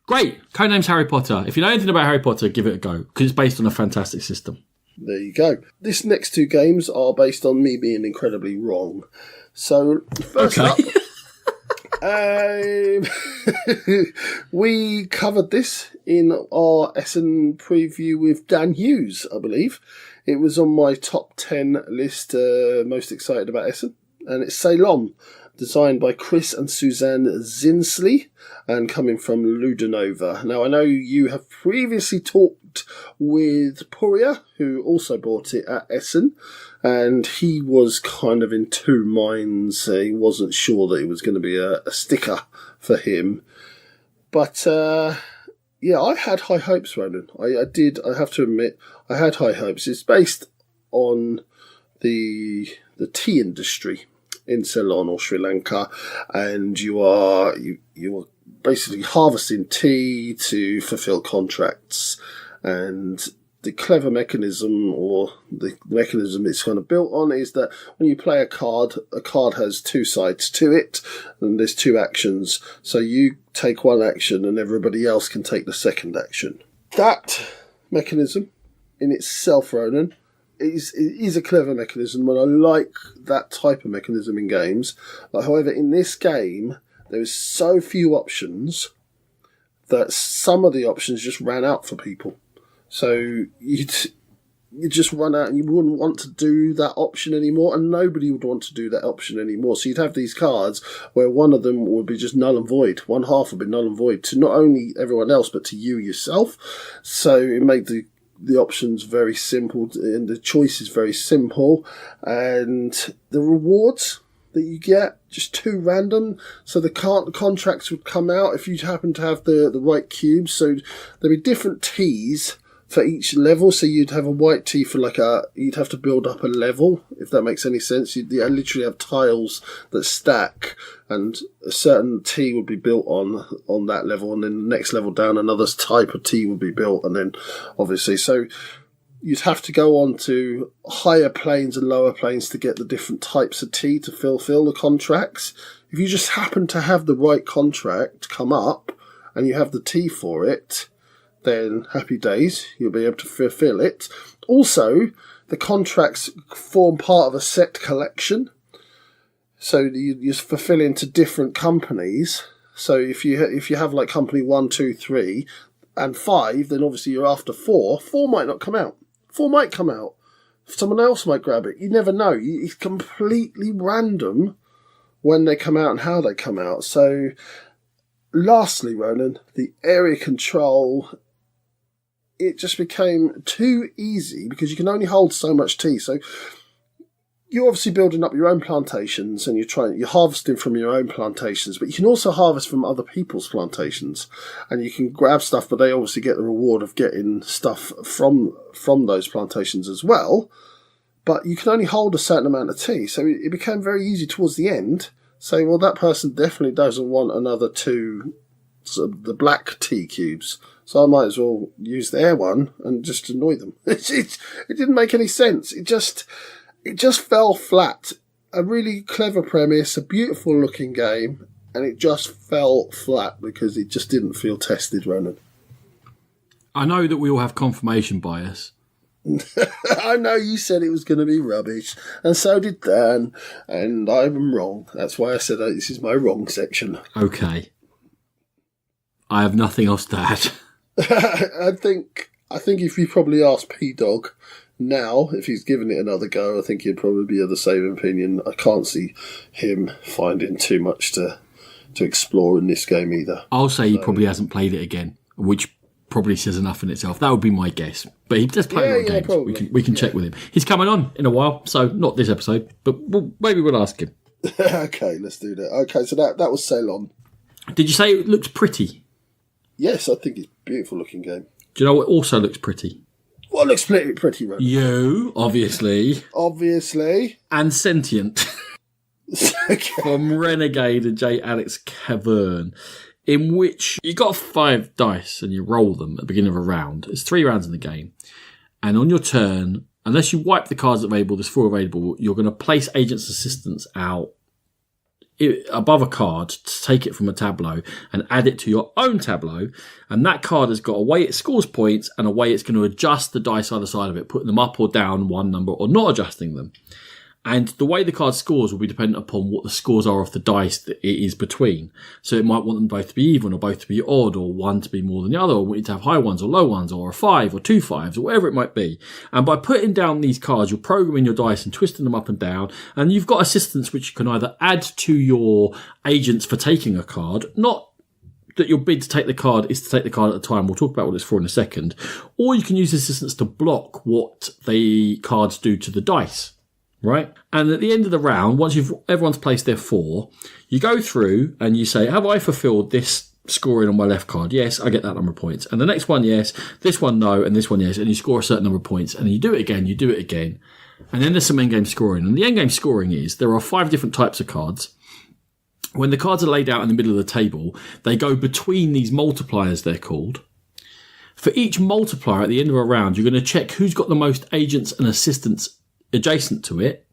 Great. Codenames Harry Potter. If you know anything about Harry Potter, give it a go, because it's based on a fantastic system. There you go. This next two games are based on me being incredibly wrong. So, first up, we covered this in our Essen preview with Dan Hughes, I believe. It was on my top 10 list, most excited about Essen. And it's Ceylon, designed by Chris and Suzanne Zinsley, and coming from Ludonova. Now, I know you have previously talked with Puria, who also bought it at Essen, and he was kind of in two minds. He wasn't sure that it was going to be a sticker for him. But, yeah, I had high hopes, Ronan. I did, I have to admit, I had high hopes. It's based on the tea industry in Ceylon or Sri Lanka, and you are basically harvesting tea to fulfill contracts. And the clever mechanism, or the mechanism it's kind of built on, is that when you play a card has two sides to it, and there's two actions. So you take one action and everybody else can take the second action. That mechanism in itself, Ronan, is a clever mechanism, and I like that type of mechanism in games. However, in this game, there is so few options that some of the options just ran out for people. So you just run out and you wouldn't want to do that option anymore, and nobody would want to do that option anymore. So you'd have these cards where one of them would be just null and void. One half would be null and void to not only everyone else, but to you yourself. So it made the options very simple, and the choice is very simple, and the rewards that you get just too random. So the contracts would come out if you happen to have the right cubes. So there'd be different teas for each level. So you'd have a white tea for you'd have to build up a level, if that makes any sense. You'd literally have tiles that stack, and a certain tea would be built on that level, and then the next level down another type of tea would be built, and then obviously so you'd have to go on to higher planes and lower planes to get the different types of tea to fulfill the contracts. If you just happen to have the right contract come up and you have the tea for it, then happy days, you'll be able to fulfill it. Also, the contracts form part of a set collection. So you fulfill into different companies. So if you have like company 1, 2, 3 and 5, then obviously you're after 4. 4 might not come out. 4 might come out. Someone else might grab it. You never know. It's completely random when they come out and how they come out. So, lastly, Ronan, the area control, it just became too easy because you can only hold so much tea. So, you're obviously building up your own plantations and you're harvesting from your own plantations, but you can also harvest from other people's plantations, and you can grab stuff, but they obviously get the reward of getting stuff from those plantations as well. But you can only hold a certain amount of tea, so it became very easy towards the end. Say, well, that person definitely doesn't want another 2, the black tea cubes, so I might as well use their one and just annoy them. It didn't make any sense. It just fell flat. A really clever premise, a beautiful looking game, and it just fell flat because it just didn't feel tested, Ronan. I know that we all have confirmation bias. I know you said it was going to be rubbish, and so did Dan, and I'm wrong. That's why I said this is my wrong section. Okay. I have nothing else to add. I think if you probably ask P-Dog now, if he's given it another go, I think he'd probably be of the same opinion. I can't see him finding too much to explore in this game either. I'll say he probably hasn't played it again, which probably says enough in itself. That would be my guess. But he does play a lot of games. Probably. We can check with him. He's coming on in a while, so not this episode, but maybe we'll ask him. Okay, let's do that. Okay, so that was Ceylon. Did you say it looks pretty? Yes, I think it's a beautiful looking game. Do you know what also looks pretty? What looks pretty, Ron? You, obviously. Obviously. And Sentient. Okay. From Renegade and J. Alex Cavern, in which you got 5 dice and you roll them at the beginning of a round. There's 3 rounds in the game. And on your turn, unless you wipe the cards available, there's 4 available, you're going to place Agent's Assistance out above a card to take it from a tableau and add it to your own tableau. And that card has got a way it scores points and a way it's going to adjust the dice either side of it, putting them up or down one number or not adjusting them. And the way the card scores will be dependent upon what the scores are of the dice that it is between. So it might want them both to be even or both to be odd or one to be more than the other, or want you to have high ones or low ones or a 5 or 2 5s or whatever it might be. And by putting down these cards, you're programming your dice and twisting them up and down. And you've got assistants which you can either add to your agents for taking a card, not that your bid to take the card is to take the card at the time. We'll talk about what it's for in a second. Or you can use assistants to block what the cards do to the dice. Right? And at the end of the round, once everyone's placed their 4, you go through and you say, have I fulfilled this scoring on my left card? Yes, I get that number of points. And the next one, yes. This one, no. And this one, yes. And you score a certain number of points. And then you do it again. And then there's some endgame scoring. And the endgame scoring is there are 5 different types of cards. When the cards are laid out in the middle of the table, they go between these multipliers, they're called. For each multiplier at the end of a round, you're going to check who's got the most agents and assistants adjacent to it,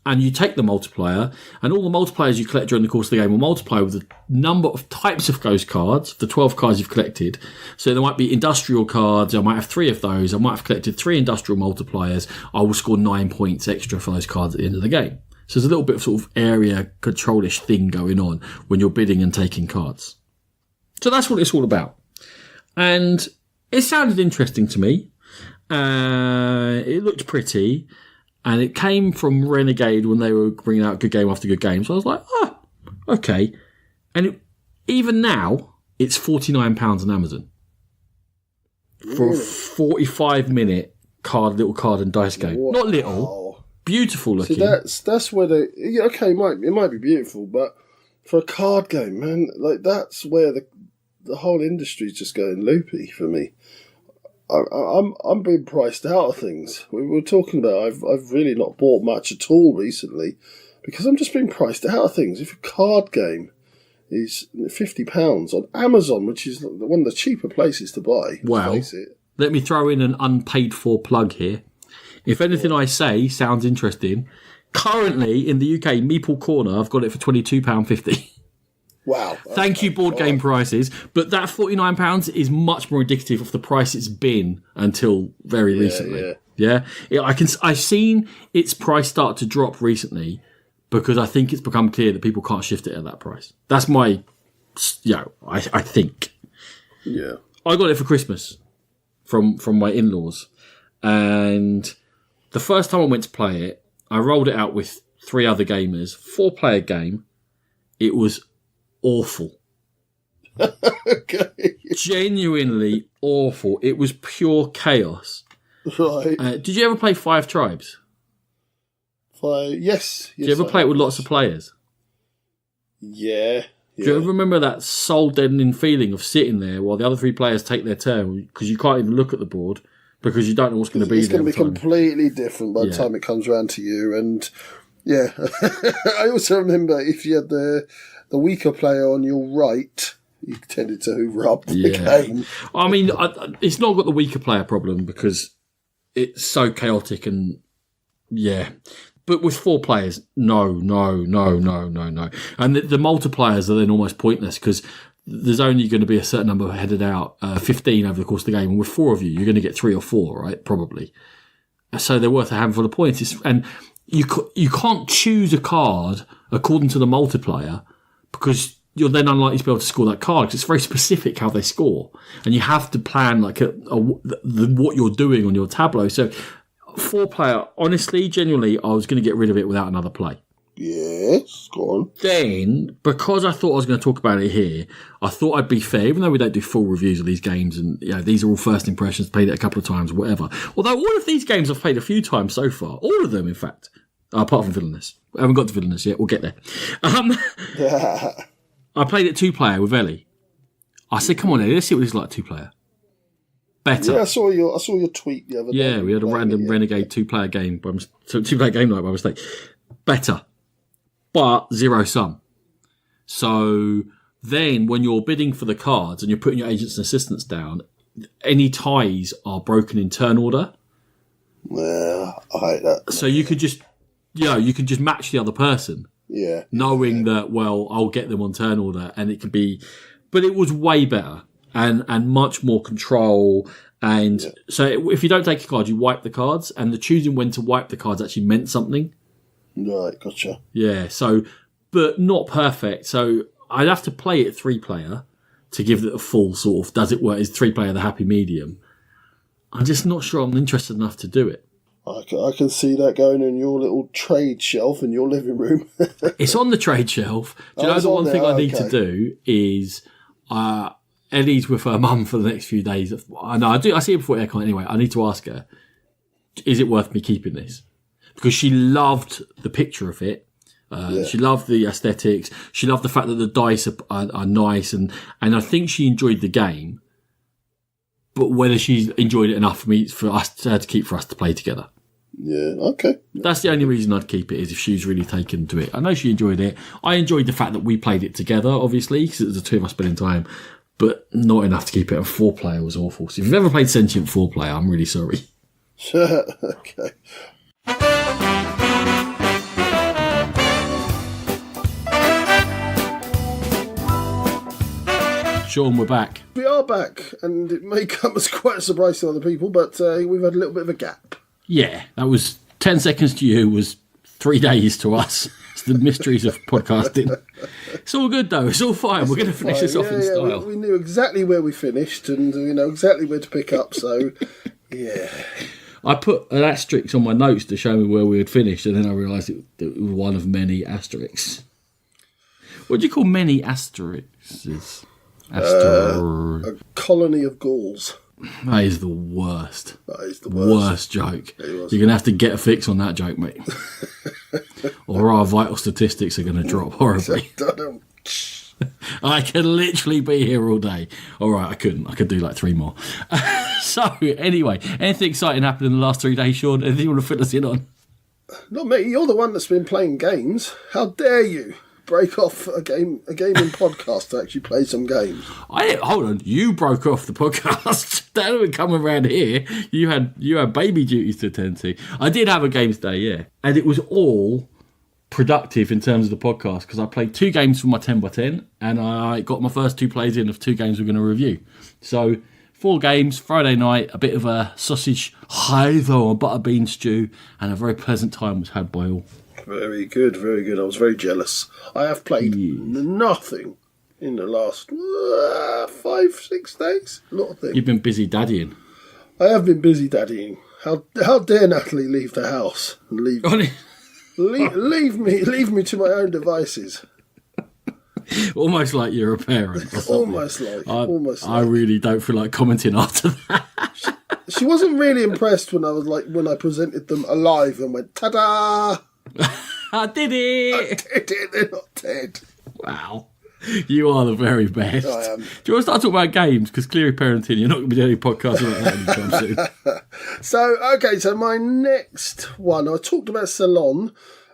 and you take the multiplier, and all the multipliers you collect during the course of the game will multiply with the number of types of those cards, the 12 cards you've collected. So there might be industrial cards, I might have 3 of those, I might have collected 3 industrial multipliers, I will score 9 points extra for those cards at the end of the game. So there's a little bit of sort of area control-ish thing going on when you're bidding and taking cards. So that's what it's all about. And it sounded interesting to me. It looked pretty. And it came from Renegade when they were bringing out good game after good game. So I was like, okay. And even now, it's £49 on Amazon. For a 45-minute little card and dice game. Wow. Not little. Beautiful looking. See, that's where it might be beautiful, but for a card game, man, like that's where the whole industry's just going loopy for me. I'm being priced out of things. We were talking about I've really not bought much at all recently because I'm just being priced out of things. If a card game is £50 on Amazon, which is one of the cheaper places to buy, well, face it. Let me throw in an unpaid for plug here. If anything I say sounds interesting, currently in the UK, Meeple Corner, I've got it for £22.50. Wow. Thank you, board game prices. But that £49 is much more indicative of the price it's been until very recently. Yeah. I've seen its price start to drop recently because I think it's become clear that people can't shift it at that price. That's my, I think. Yeah. I got it for Christmas from my in-laws. And the first time I went to play it, I rolled it out with 3 other gamers, 4-player game. It was awful. Okay. Genuinely awful. It was pure chaos. Right. Did you ever play 5 Tribes? Yes. Did you ever play it with lots of players? Yeah. Do you ever remember that soul-deadening feeling of sitting there while the other 3 players take their turn because you can't even look at the board because you don't know what's going to be there? It's going to be completely different by the time it comes around to you. And yeah, I also remember if you had the weaker player on your right, you tended to hoover up the game. I mean, it's not got the weaker player problem because it's so chaotic and But with 4 players, no. And the multipliers are then almost pointless because there's only going to be a certain number headed out, 15 over the course of the game. And with 4 of you, you're going to get 3 or 4, right? Probably. So they're worth a handful of points. And you can't choose a card according to the multiplier because you're then unlikely to be able to score that card because it's very specific how they score. And you have to plan like what you're doing on your tableau. So 4-player, honestly, genuinely, I was going to get rid of it without another play. Yes, go on. Then, because I thought I was going to talk about it here, I thought I'd be fair, even though we don't do full reviews of these games, and these are all first impressions, played it a couple of times, whatever. Although all of these games I've played a few times so far, all of them, in fact, apart from Villainous. I haven't got to Villainous yet, we'll get there. I played it 2-player with Ellie. I said, come on, Ellie, let's see what this is like 2-player. Better. Yeah, I saw your tweet the other day. Yeah, we had a random Renegade 2-player game, 2-player game night by mistake. Better. But 0 sum. So then when you're bidding for the cards and you're putting your agents and assistants down, any ties are broken in turn order. Yeah, I hate that. So you could just, you could just match the other person. Yeah. Knowing that, well, I'll get them on turn order, and it could be, but it was way better and much more control. And so if you don't take a card, you wipe the cards, and the choosing when to wipe the cards actually meant something. Right, gotcha. Yeah. So, but not perfect. So I'd have to play it 3-player to give it a full sort of, does it work? Is 3-player the happy medium? I'm just not sure I'm interested enough to do it. I can see that going in your little trade shelf in your living room. It's on the trade shelf. Do you know the one thing I need to do is Ellie's with her mum for the next few days. I know I see it before aircon anyway. I need to ask her, is it worth me keeping this? Because she loved the picture of it. She loved the aesthetics. She loved the fact that the dice are nice, and I think she enjoyed the game. But whether she's enjoyed it enough for us to keep for us to play together. Yeah, okay. That's the only reason I'd keep it, is if she's really taken to it. I know she enjoyed it. I enjoyed the fact that we played it together, obviously, because it was the two of us spending time, but not enough to keep it. A 4-player was awful. So if you've ever played Sentient 4-player, I'm really sorry. Okay. Sean, we're back. We are back, and it may come as quite a surprise to other people, but we've had a little bit of a gap. Yeah, that was 10 seconds to you, was 3 days to us. It's the mysteries of podcasting. It's all good, though. It's all fine. We're going to finish this off in style. We knew exactly where we finished, and we know exactly where to pick up, so, yeah. I put an asterisk on my notes to show me where we had finished, and then I realised it was one of many asterisks. What do you call many asterisks? A colony of ghouls. That is the worst. That is the worst joke. You're going to have to get a fix on that joke, mate. Or our vital statistics are going to drop horribly. I could literally be here all day. All right, I couldn't. I could do like 3 more. So, anyway, anything exciting happened in the last 3 days, Sean? Anything you want to fill us in on? Not me. You're the one that's been playing games. How dare you break off a gaming podcast to actually play some games? Hold on. You broke off the podcast. That would come around here. You had baby duties to attend to. I did have a games day, yeah, and it was all productive in terms of the podcast because I played 2 games for my 10x10 and I got my first 2 plays in of 2 games we're going to review. So 4 games, Friday night, a bit of a sausage haidho or butter bean stew, and a very pleasant time was had by all. Very good, very good. I was very jealous. I have played nothing in the last 5-6 days. Not a thing. You've been busy daddying. I have been busy daddying. How dare Natalie leave the house and leave me to my own devices. Almost like you're a parent. Almost like. I really don't feel like commenting after that. She wasn't really impressed when I presented them alive and went, ta-da! I did it! I did it, they're not dead. Wow. You are the very best. I am. Do you want to start talking about games? Because clearly parenting, you're not going to be doing any podcasts about that anytime soon. So my next one, I talked about Salon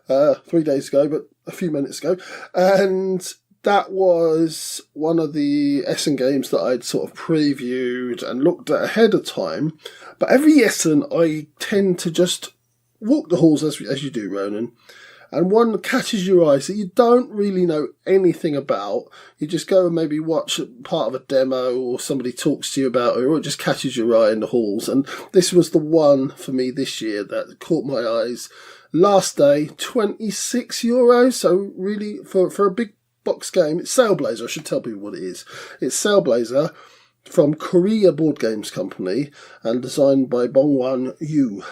3 days ago, but a few minutes ago, and that was one of the Essen games that I'd sort of previewed and looked at ahead of time. But every Essen, I tend to just walk the halls as you do, Ronan, and one catches your eye that you don't really know anything about. You just go and maybe watch part of a demo or somebody talks to you about it, or it just catches your eye in the halls. And this was the one for me this year that caught my eyes. Last day, €26. So really, for a big box game, it's Sailblazer. I should tell people what it is. It's Sailblazer from Korea Board Games Company and designed by Bongwan Yu.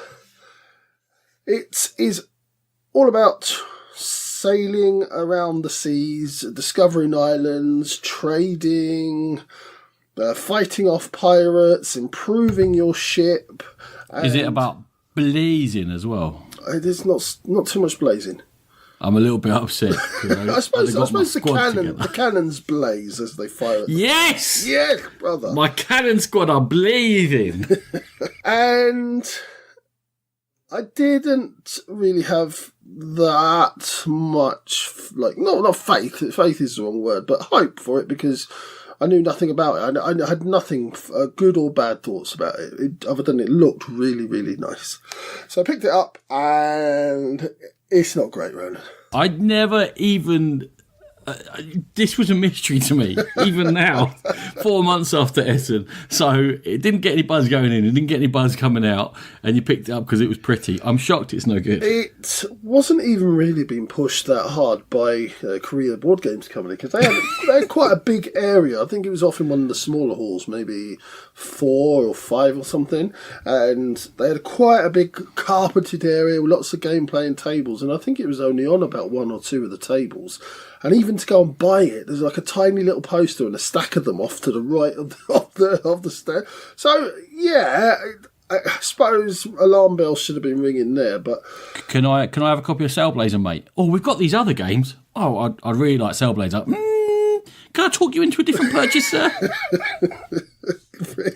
It is all about sailing around the seas, discovering islands, trading, fighting off pirates, improving your ship. Is it about blazing as well? It is not too much blazing. I'm a little bit upset. I suppose the cannons blaze as they fire at them. Yes! Yes, brother. My cannon squad are blazing. And I didn't really have that much, like, not faith. Faith is the wrong word, but hope for it, because I knew nothing about it. I had nothing, good or bad thoughts about it, other than it looked really, really nice. So I picked it up, and it's not great, Ronan. I'd never even... this was a mystery to me, even now, 4 months after Essen. So it didn't get any buzz going in, it didn't get any buzz coming out, and you picked it up because it was pretty. I'm shocked it's no good. It wasn't even really being pushed that hard by Korea Board Games Company, because they had quite a big area. I think it was off in one of the smaller halls, maybe 4 or 5 or something, and they had quite a big carpeted area with lots of gameplay and tables, and I think it was only on about 1 or 2 of the tables. And even to go and buy it, there's like a tiny little poster and a stack of them off to the right of the stair. So yeah, I suppose alarm bells should have been ringing there. But can I have a copy of Sailblazer, mate? Oh, we've got these other games. Oh, I'd really like Sailblazer. Can I talk you into a different purchase, sir?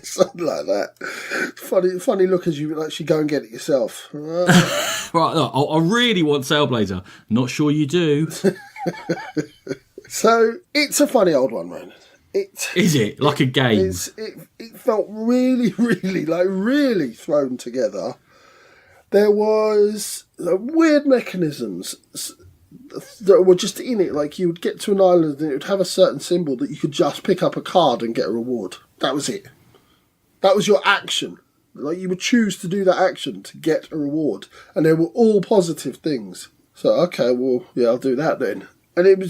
Something like that. Funny look as you actually go and get it yourself. Right, look, I really want Sailblazer. Not sure you do. So it's a funny old one, Ronan. Is it like a game? It felt really, really, really thrown together. There was weird mechanisms that were just in it. Like, you would get to an island and it would have a certain symbol that you could just pick up a card and get a reward. That was it. That was your action. Like, you would choose to do that action to get a reward, and they were all positive things. So, okay, well, yeah, I'll do that then. And it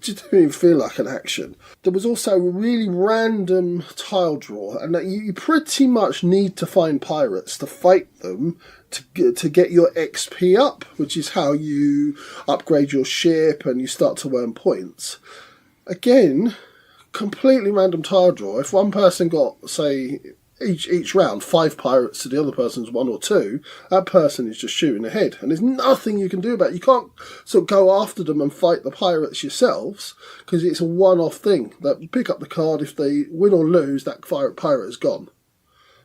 just didn't even feel like an action. There was also a really random tile draw, and that you pretty much need to find pirates to fight them to get your XP up, which is how you upgrade your ship and you start to earn points. Again, completely random tile draw. If one person got, say, each round 5 pirates to the other person's 1 or 2, that person is just shooting ahead, and there's nothing you can do about it. You can't sort of go after them and fight the pirates yourselves, because it's a one-off thing. That you pick up the card, if they win or lose, that pirate is gone.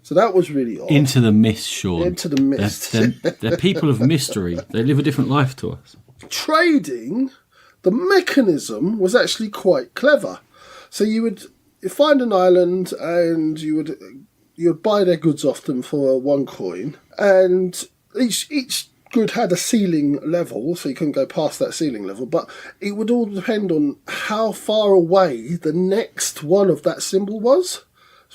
So that was really odd. Into the mist, Sean. Into the mist. They're people of mystery. They live a different life to us. Trading, the mechanism was actually quite clever. So you find an island, and you would buy their goods off them for 1 coin, and each good had a ceiling level, so you couldn't go past that ceiling level, but it would all depend on how far away the next one of that symbol was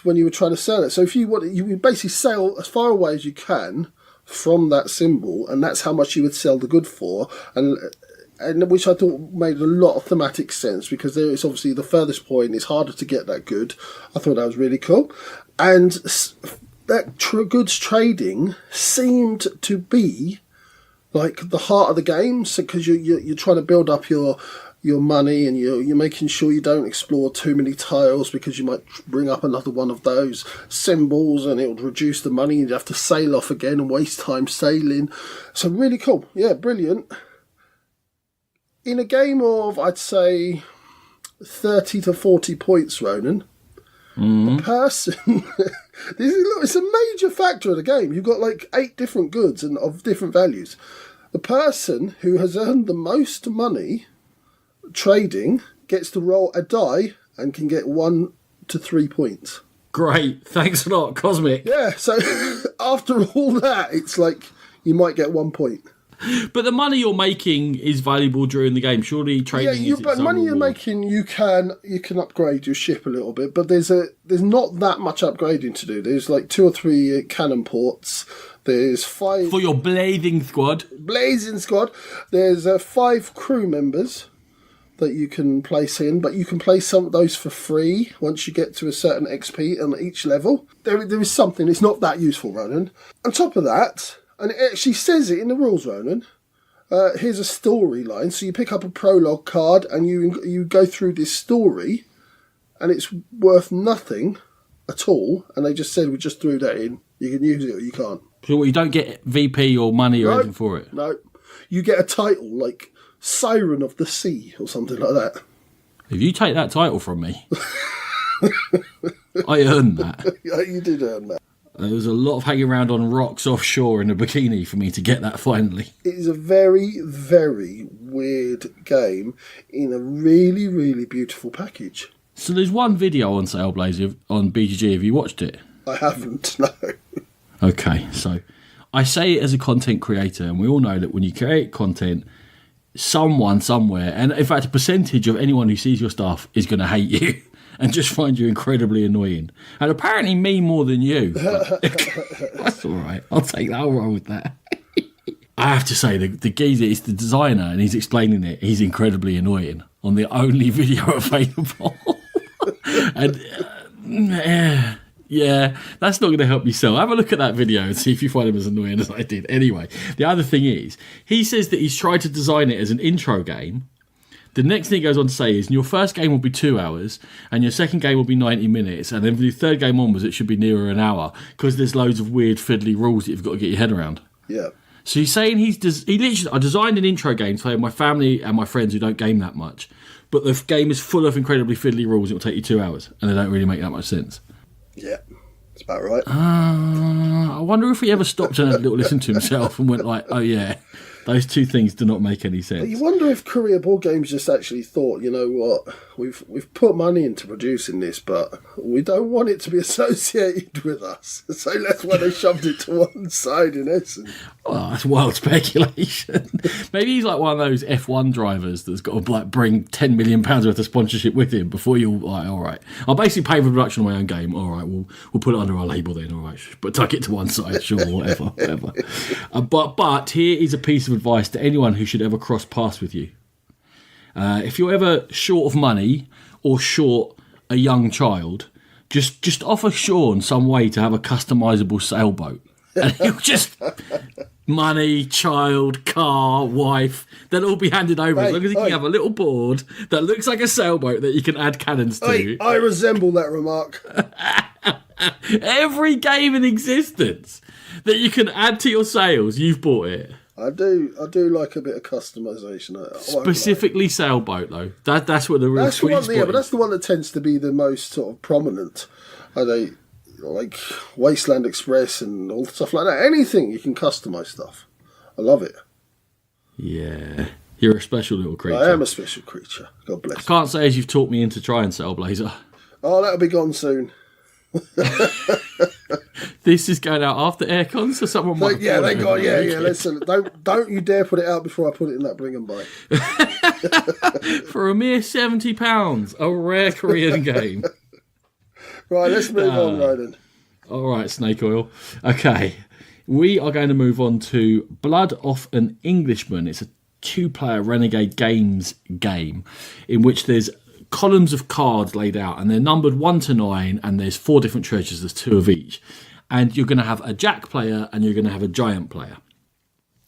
when you were trying to sell it. So if you would basically sell as far away as you can from that symbol, and that's how much you would sell the good for, and which I thought made a lot of thematic sense, because there is obviously the furthest point, it's harder to get that good. I thought that was really cool. And that goods trading seemed to be like the heart of the game, because you're trying to build up your money, and you're making sure you don't explore too many tiles, because you might bring up another one of those symbols and it would reduce the money, and you'd have to sail off again and waste time sailing. So really cool. Yeah, brilliant. In a game of, I'd say, 30 to 40 points, Ronan, the person... it's a major factor of the game. You've got like 8 different goods and of different values. The person who has earned the most money trading gets to roll a die and can get 1 to 3 points. Great. Thanks a lot, Cosmic. Yeah, so after all that, it's like you might get 1 point. But the money you're making is valuable during the game. Surely trading is but money you're making, you can upgrade your ship a little bit, but there's not that much upgrading to do. There's like 2 or 3 cannon ports. There's 5 for your blazing squad. There's 5 crew members that you can place in, but you can place some of those for free once you get to a certain XP on each level. There is something. It's not that useful, Ronan. On top of that. And it actually says it in the rules, Ronan. Here's a storyline. So you pick up a prologue card and you go through this story, and it's worth nothing at all. And they just said, we just threw that in. You can use it or you can't. So you don't get VP or money or anything for it? No. You get a title like Siren of the Sea or something like that. If you take that title from me, I earned that. Yeah, you did earn that. There was a lot of hanging around on rocks offshore in a bikini for me to get that finally. It is a very, very weird game in a really, really beautiful package. So there's one video on Sailblazer on BGG. Have you watched it? I haven't, no. Okay, so I say it as a content creator, and we all know that when you create content, someone somewhere, and in fact a percentage of anyone who sees your stuff is going to hate you and just find you incredibly annoying. And apparently me more than you. That's all right. I'll take that. I'll roll with that. I have to say, the geezer is the designer, and he's explaining it. He's incredibly annoying on the only video available. And yeah, that's not going to help you sell. Have a look at that video and see if you find him as annoying as I did. Anyway, the other thing is, he says that he's tried to design it as an intro game. The next thing he goes on to say is, your first game will be 2 hours, and your second game will be 90 minutes, and then for the third game onwards, it should be nearer an hour, because there's loads of weird, fiddly rules that you've got to get your head around. Yeah. So he's saying I designed an intro game for my family and my friends who don't game that much, but the game is full of incredibly fiddly rules. It will take you 2 hours, and they don't really make that much sense. Yeah, that's about right. I wonder if he ever stopped and had a little listen to himself and went like, oh yeah, those two things do not make any sense. But you wonder if Korea Board Games just actually thought, you know what, we've put money into producing this, but we don't want it to be associated with us. So that's why they shoved it to one side in essence. Well, that's wild speculation. Maybe he's like one of those F1 drivers that's got to like bring £10 million worth of sponsorship with him before you're like, all right, I'll basically pay for production of my own game. All right, we'll put it under our label then. All right, but tuck it to one side, sure, whatever. But here is a piece of advice to anyone who should ever cross paths with you. If you're ever short of money or short a young child, just offer Sean some way to have a customisable sailboat. And he'll just... money, child, car, wife, they'll all be handed over as long as you can have a little board that looks like a sailboat that you can add cannons to. I resemble that remark. Every game in existence that you can add to your sails, you've bought it. I do like a bit of customisation. Specifically sailboat, though. That's what the real sweet spot is. Yeah, but that's the one that tends to be the most sort of prominent. Like Wasteland Express and all stuff like that. Anything you can customise stuff. I love it. Yeah. You're a special little creature. I am a special creature. God bless. I can't say as you've taught me into trying Sailblazer. Oh, that'll be gone soon. This is going out after aircon, so someone might. Yeah, they got. Yeah. Listen, don't you dare put it out before I put it in that bring and buy. For a mere £70, a rare Korean game. Right, let's move on, Ronan. All right, Snake Oil. Okay, we are going to move on to Blood Off an Englishman. It's a 2-player Renegade Games game in which there's columns of cards laid out, and they're numbered 1 to 9, and there's 4 different treasures. There's 2 of each, and you're going to have a Jack player and you're going to have a Giant player.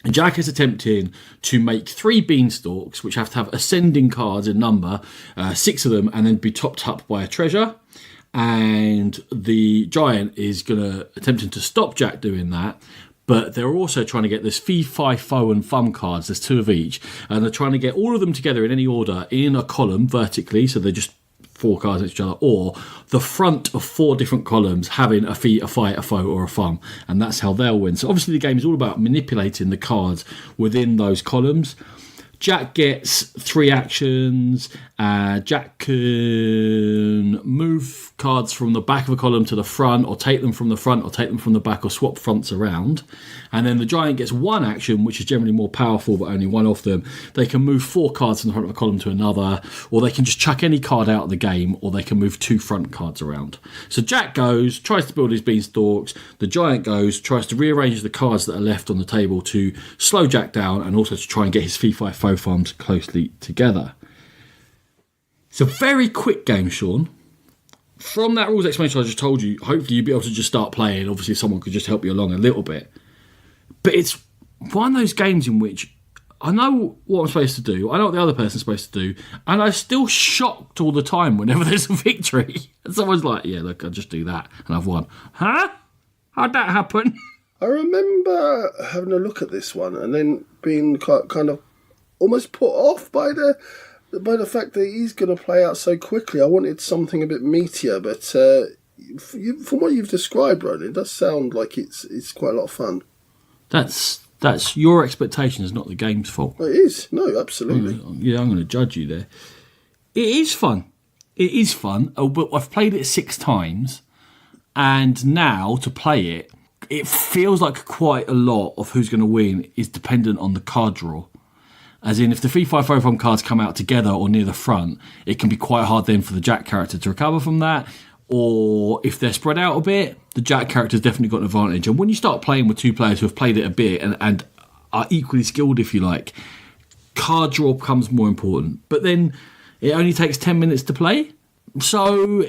And Jack is attempting to make 3 beanstalks, which have to have ascending cards in number, 6 of them, and then be topped up by a treasure. And the Giant is attempting to stop Jack doing that, but they're also trying to get this Fee, Fi, Fo and Fum cards. There's 2 of each, and they're trying to get all of them together in any order in a column vertically, so they're just 4 cards next to each other, or the front of 4 different columns having a Fee, a Fi, a Fo or a Fum, and that's how they'll win. So obviously the game is all about manipulating the cards within those columns. Jack gets 3 actions. Jack can move cards from the back of a column to the front, or take them from the front, or take them from the back, or swap fronts around. And then the Giant gets 1 action, which is generally more powerful, but only 1 of them. They can move 4 cards from the front of a column to another, or they can just chuck any card out of the game, or they can move 2 front cards around. So Jack goes, tries to build his beanstalks. The Giant goes, tries to rearrange the cards that are left on the table to slow Jack down, and also to try and get his Fee, Fi, Fo farms closely together. It's a very quick game, Sean. From that rules explanation I just told you, hopefully you'll be able to just start playing. Obviously, someone could just help you along a little bit. But it's one of those games in which I know what I'm supposed to do, I know what the other person's supposed to do, and I'm still shocked all the time whenever there's a victory. And someone's like, yeah, look, I'll just do that, and I've won. Huh? How'd that happen? I remember having a look at this one and then being kind of almost put off by the fact that he's going to play out so quickly. I wanted something a bit meatier, but from what you've described, Ronan, it does sound like it's quite a lot of fun. That's your expectations, not the game's fault. It is. No, absolutely. Yeah, I'm going to judge you there. It is fun. It is fun, but I've played it 6 times, and now to play it, it feels like quite a lot of who's going to win is dependent on the card draw. As in, if the 3-5-4 cards come out together or near the front, it can be quite hard then for the Jack character to recover from that. Or if they're spread out a bit, the Jack character's definitely got an advantage. And when you start playing with 2 players who have played it a bit and are equally skilled, if you like, card draw becomes more important. But then it only takes 10 minutes to play. So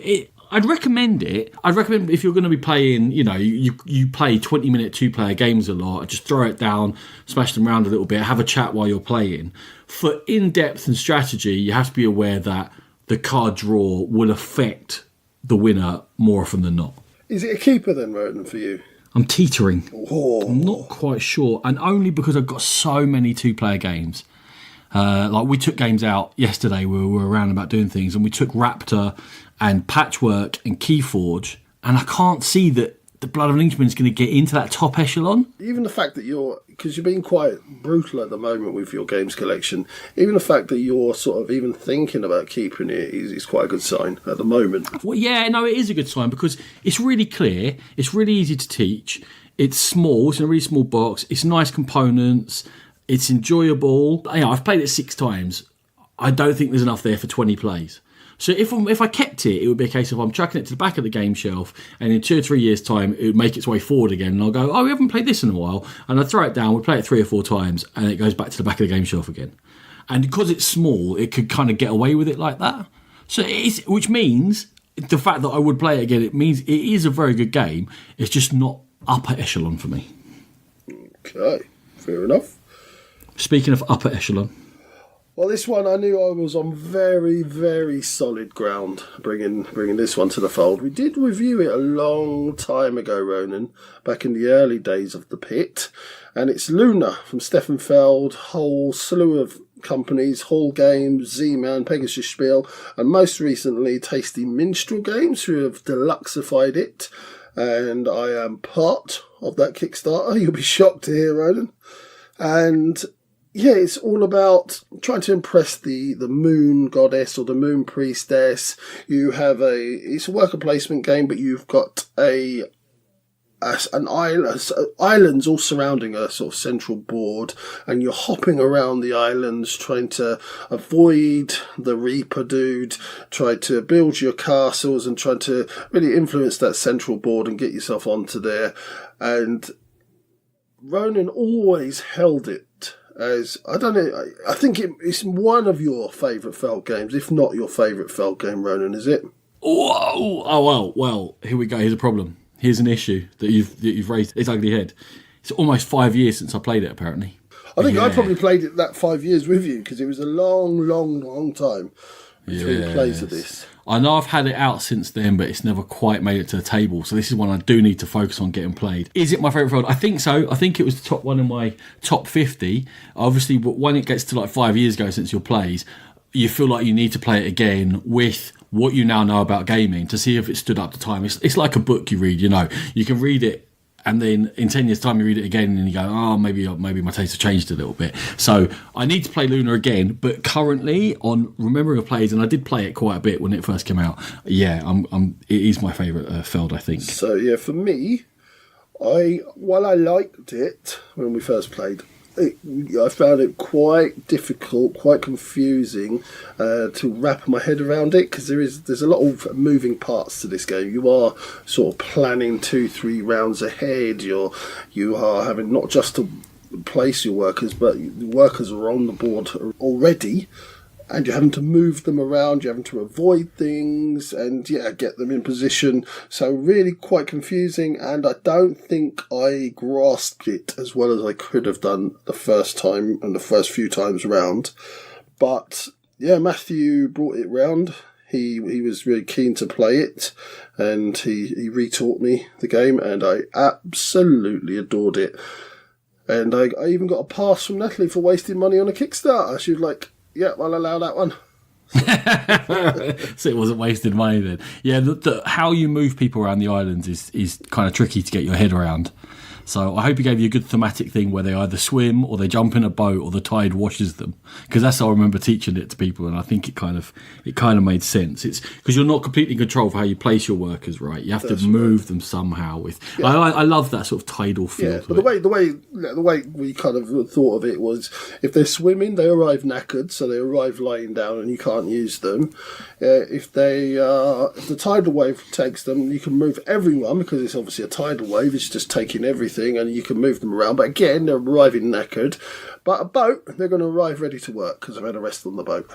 I'd recommend it. I'd recommend if you're going to be playing, you play 20-minute 2-player games a lot, just throw it down, smash them around a little bit, have a chat while you're playing. For in-depth and strategy, you have to be aware that the card draw will affect the winner more often than not. Is it a keeper then, Ronan, for you? I'm teetering. Oh. I'm not quite sure, and only because I've got so many 2-player games. Like we took games out yesterday where we were around about doing things, and we took Raptor and Patchwork and Keyforge, and I can't see that the Blood of an Englishman is going to get into that top echelon. Even the fact that because you're being quite brutal at the moment with your games collection, even the fact that you're sort of even thinking about keeping it is quite a good sign at the moment. Well, yeah, no, it is a good sign because it's really clear, it's really easy to teach, it's small, it's in a really small box, it's nice components, it's enjoyable. I've played it 6 times. I don't think there's enough there for 20 plays. So if I kept it, it would be a case of I'm chucking it to the back of the game shelf, and in 2 or 3 years' time, it would make its way forward again, and I'll go, oh, we haven't played this in a while, and I throw it down, we play it 3 or 4 times, and it goes back to the back of the game shelf again. And because it's small, it could kind of get away with it like that. So which means the fact that I would play it again, it means it is a very good game. It's just not upper echelon for me. Okay, fair enough. Speaking of upper echelon. Well, this one I knew I was on very, very solid ground bringing this one to the fold. We did review it a long time ago, Ronan, back in the early days of the pit, and it's Luna from Stefan Feld, whole slew of companies, Hall Games, Z-Man, Pegasus Spiel, and most recently Tasty Minstrel Games, who have deluxeified it, and I am part of that Kickstarter. You'll be shocked to hear, Ronan. And yeah, it's all about trying to impress the moon goddess or the moon priestess. You have it's a worker placement game, but you've got an island, islands all surrounding a sort of central board, and you're hopping around the islands trying to avoid the Reaper dude, try to build your castles and trying to really influence that central board and get yourself onto there. And Ronan always held it as, I don't know, I think it's one of your favourite Feld games, if not your favourite Feld game, Ronan, is it? Well, here we go. Here's a problem. Here's an issue that you've raised its ugly head. It's almost 5 years since I played it, apparently. I think I probably played it that 5 years with you, because it was a long time between plays of this. I know I've had it out since then, but it's never quite made it to the table. So this is one I do need to focus on getting played. Is it my favourite Feld? I think so. I think it was the top one in my top 50. Obviously, when it gets to like 5 years ago since your plays, you feel like you need to play it again with what you now know about gaming to see if it stood up to time. It's like a book you read, You can read it, and then in 10 years' time you read it again and you go, oh, maybe my taste has changed a little bit. So I need to play Luna again, but currently on remembering of plays, and I did play it quite a bit when it first came out. Yeah, it is my favourite Feld, I think. So yeah, for me, while I liked it when we first played, I found it quite difficult, quite confusing to wrap my head around it, because there's a lot of moving parts to this game. You are sort of planning 2-3 rounds ahead. You are having not just to place your workers, but the workers are on the board already, and you're having to move them around, you're having to avoid things and get them in position. So really quite confusing, and I don't think I grasped it as well as I could have done the first time and the first few times round. But yeah, Matthew brought it round. He was really keen to play it, and he retaught me the game, and I absolutely adored it. And I even got a pass from Natalie for wasting money on a Kickstarter. She was like, yeah, I'll allow that one. So it wasn't wasted money then. Yeah, how you move people around the islands is kind of tricky to get your head around. So I hope he gave you a good thematic thing where they either swim or they jump in a boat or the tide washes them, because that's how I remember teaching it to people, and I think it kind of made sense. It's because you're not completely in control of how you place your workers, right? You have to move them somehow. I love that sort of tidal feel. Yeah, but the way we kind of thought of it was, if they're swimming, they arrive knackered, so they arrive lying down, and you can't use them. If the tidal wave takes them, you can move everyone, because it's obviously a tidal wave. It's just taking everything, and you can move them around. But again, they're arriving knackered. But a boat, they're going to arrive ready to work because they've had a rest on the boat.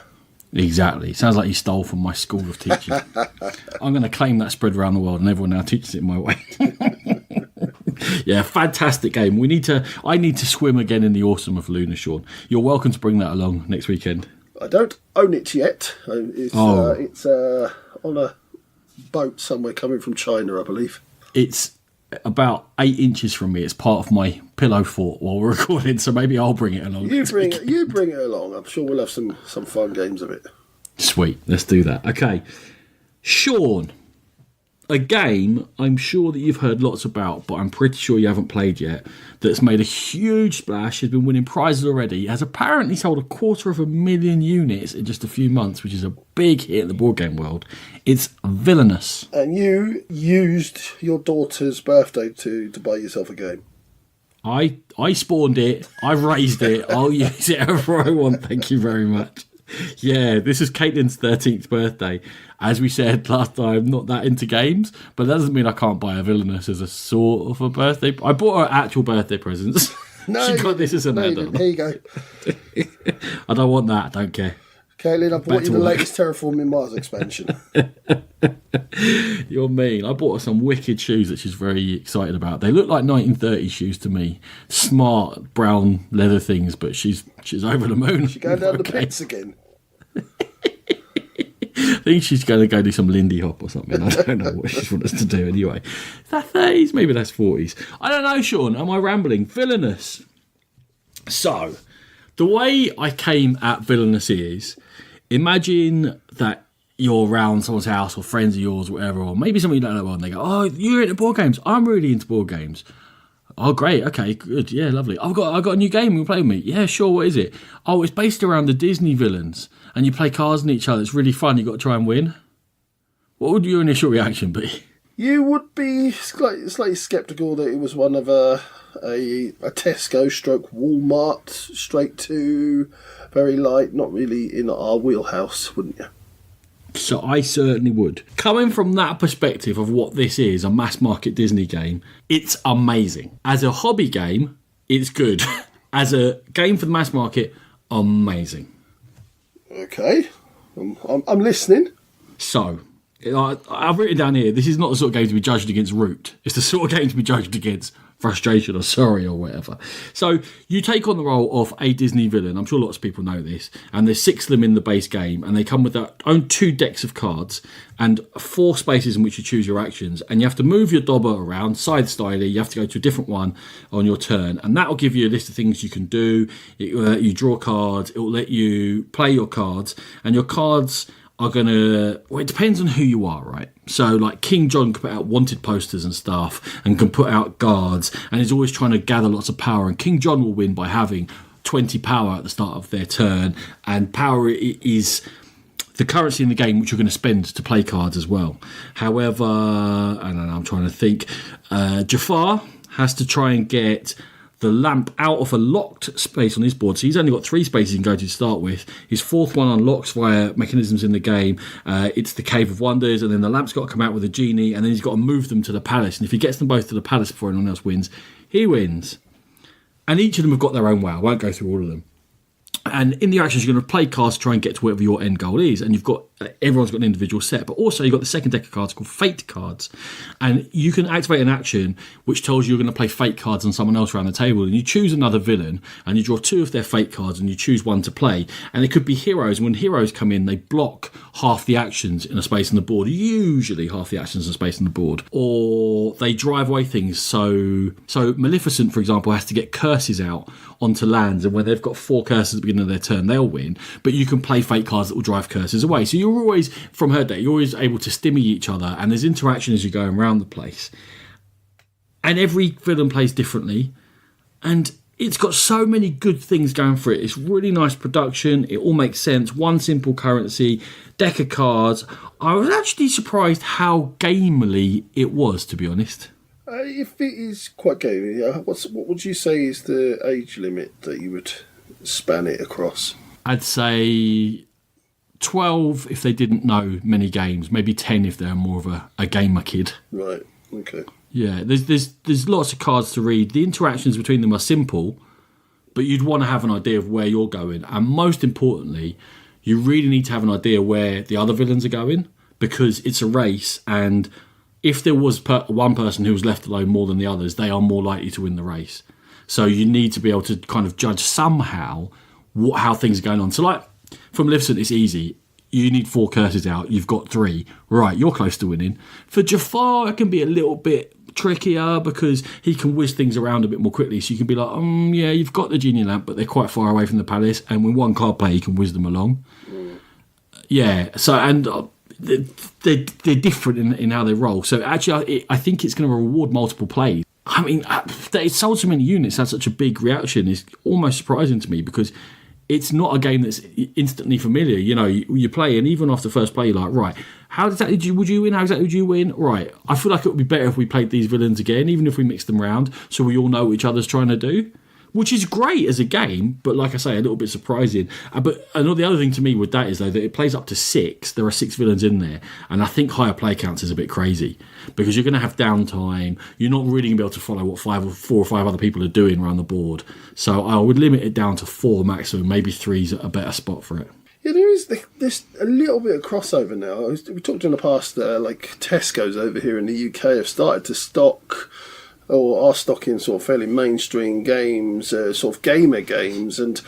Exactly. Sounds like you stole from my school of teaching. I'm going to claim that spread around the world, and everyone now teaches it my way. Yeah, fantastic game. I need to swim again in the autumn of Luna, Sean. You're welcome to bring that along next weekend. I don't own it yet. It's on a boat somewhere coming from China, I believe. It's about 8 inches from me. It's part of my pillow fort while we're recording, so maybe I'll bring it along. You bring it along. I'm sure we'll have some fun games of it. Sweet, let's do that. Okay, Sean, a game I'm sure that you've heard lots about, but I'm pretty sure you haven't played yet, that's made a huge splash, has been winning prizes already, has apparently sold 250,000 units in just a few months, which is a big hit in the board game world. It's Villainous. And you used your daughter's birthday to buy yourself a game. I spawned it, I've raised it, I'll use it however I want, thank you very much. Yeah, this is Caitlin's 13th birthday. As we said last time, not that into games, but that doesn't mean I can't buy a Villainous as a sort of a birthday. I bought her actual birthday presents. No, she got this as an adult. Here you go. I don't want that, I don't care. Caitlin, I bought you the latest Terraforming Mars expansion. You're mean. I bought her some wicked shoes that she's very excited about. They look like 1930s shoes to me. Smart brown leather things, but she's over the moon. She's going down the pits again. I think she's going to go do some Lindy Hop or something. I don't know what she wants us to do anyway. Is that 30s? Maybe that's 40s. I don't know, Sean. Am I rambling? Villainous. So, the way I came at Villainous is, imagine that you're around someone's house or friends of yours or whatever, or maybe somebody you don't know well, and they go, oh, you're into board games. I'm really into board games. Oh, great. Okay, good. Yeah, lovely. I've got a new game. You play with me? Yeah, sure. What is it? Oh, it's based around the Disney villains, and you play cards on each other. It's really fun. You've got to try and win. What would your initial reaction be? You would be slightly sceptical that it was one of a Tesco stroke Walmart straight to very light, not really in our wheelhouse, wouldn't you? So I certainly would. Coming from that perspective of what this is, a mass market Disney game, it's amazing. As a hobby game, it's good. As a game for the mass market, amazing. Okay, I'm listening. So, I've written down here, this is not the sort of game to be judged against Root. It's the sort of game to be judged against frustration or sorry or whatever. So you take on the role of a Disney villain. I'm sure lots of people know this. And there's 6 of them in the base game. And they come with their own 2 decks of cards and 4 spaces in which you choose your actions. And you have to move your dobber around, side styly. You have to go to a different one on your turn. And that will give you a list of things you can do. You draw cards. It will let you play your cards. And your cards are going to... Well, it depends on who you are, right? So, like, King John can put out wanted posters and stuff and can put out guards, and he's always trying to gather lots of power. And King John will win by having 20 power at the start of their turn. And power is the currency in the game which you're going to spend to play cards as well. However, I don't know, I'm trying to think. Jafar has to try and get the lamp out of a locked space on his board. So he's only got 3 spaces he can go to start with. His 4th one unlocks via mechanisms in the game. It's the Cave of Wonders, and then the lamp's got to come out with a genie, and then he's got to move them to the palace. And if he gets them both to the palace before anyone else wins, he wins. And each of them have got their own way. I won't go through all of them. And in the actions, you're going to play cards to try and get to whatever your end goal is. And everyone's got an individual set. But also, you've got the second deck of cards called Fate cards. And you can activate an action which tells you you're going to play Fate cards on someone else around the table. And you choose another villain, and you draw 2 of their Fate cards, and you choose one to play. And it could be heroes. And when heroes come in, they block half the actions in a space on the board. Usually half the actions in a space on the board. Or they drive away things. So Maleficent, for example, has to get curses out onto lands, and when they've got 4 curses at the beginning of their turn, they'll win. But you can play Fate cards that will drive curses away. So you're always, from her deck, you're always able to stimmy each other, and there's interaction as you're going around the place. And every villain plays differently, and it's got so many good things going for it. It's really nice production. It all makes sense. One simple currency, deck of cards. I was actually surprised how gamely it was, to be honest. If it is quite gamey, what would you say is the age limit that you would span it across? I'd say 12 if they didn't know many games, maybe 10 if they're more of a gamer kid. Right, okay. Yeah, there's lots of cards to read. The interactions between them are simple, but you'd want to have an idea of where you're going. And most importantly, you really need to have an idea where the other villains are going, because it's a race, and if there was one person who was left alone more than the others, they are more likely to win the race. So you need to be able to kind of judge somehow how things are going on. So like, for Maleficent, it's easy. You need 4 curses out. You've got 3. Right, you're close to winning. For Jafar, it can be a little bit trickier because he can whiz things around a bit more quickly. So you can be like, yeah, you've got the genie lamp, but they're quite far away from the palace. And with 1 card play, you can whiz them along. Yeah, so, and they're different in how they roll. So actually, I think it's going to reward multiple plays. I mean, it sold so many units, had such a big reaction. It's almost surprising to me because it's not a game that's instantly familiar. You know, you play, and even after first play, you're like, right, how exactly would you win? How exactly would you win? Right, I feel like it would be better if we played these villains again, even if we mixed them around, so we all know what each other's trying to do. Which is great as a game, but like I say, a little bit surprising. But the other thing to me with that is, though, that it plays up to 6. There are 6 villains in there. And I think higher play counts is a bit crazy because you're going to have downtime. You're not really going to be able to follow what 4 or 5 other people are doing around the board. So I would limit it down to 4 maximum. Maybe 3's a better spot for it. Yeah, there is this a little bit of crossover now. We talked in the past, like Tesco's over here in the UK have started to stock, or are stocking sort of fairly mainstream games, sort of gamer games. And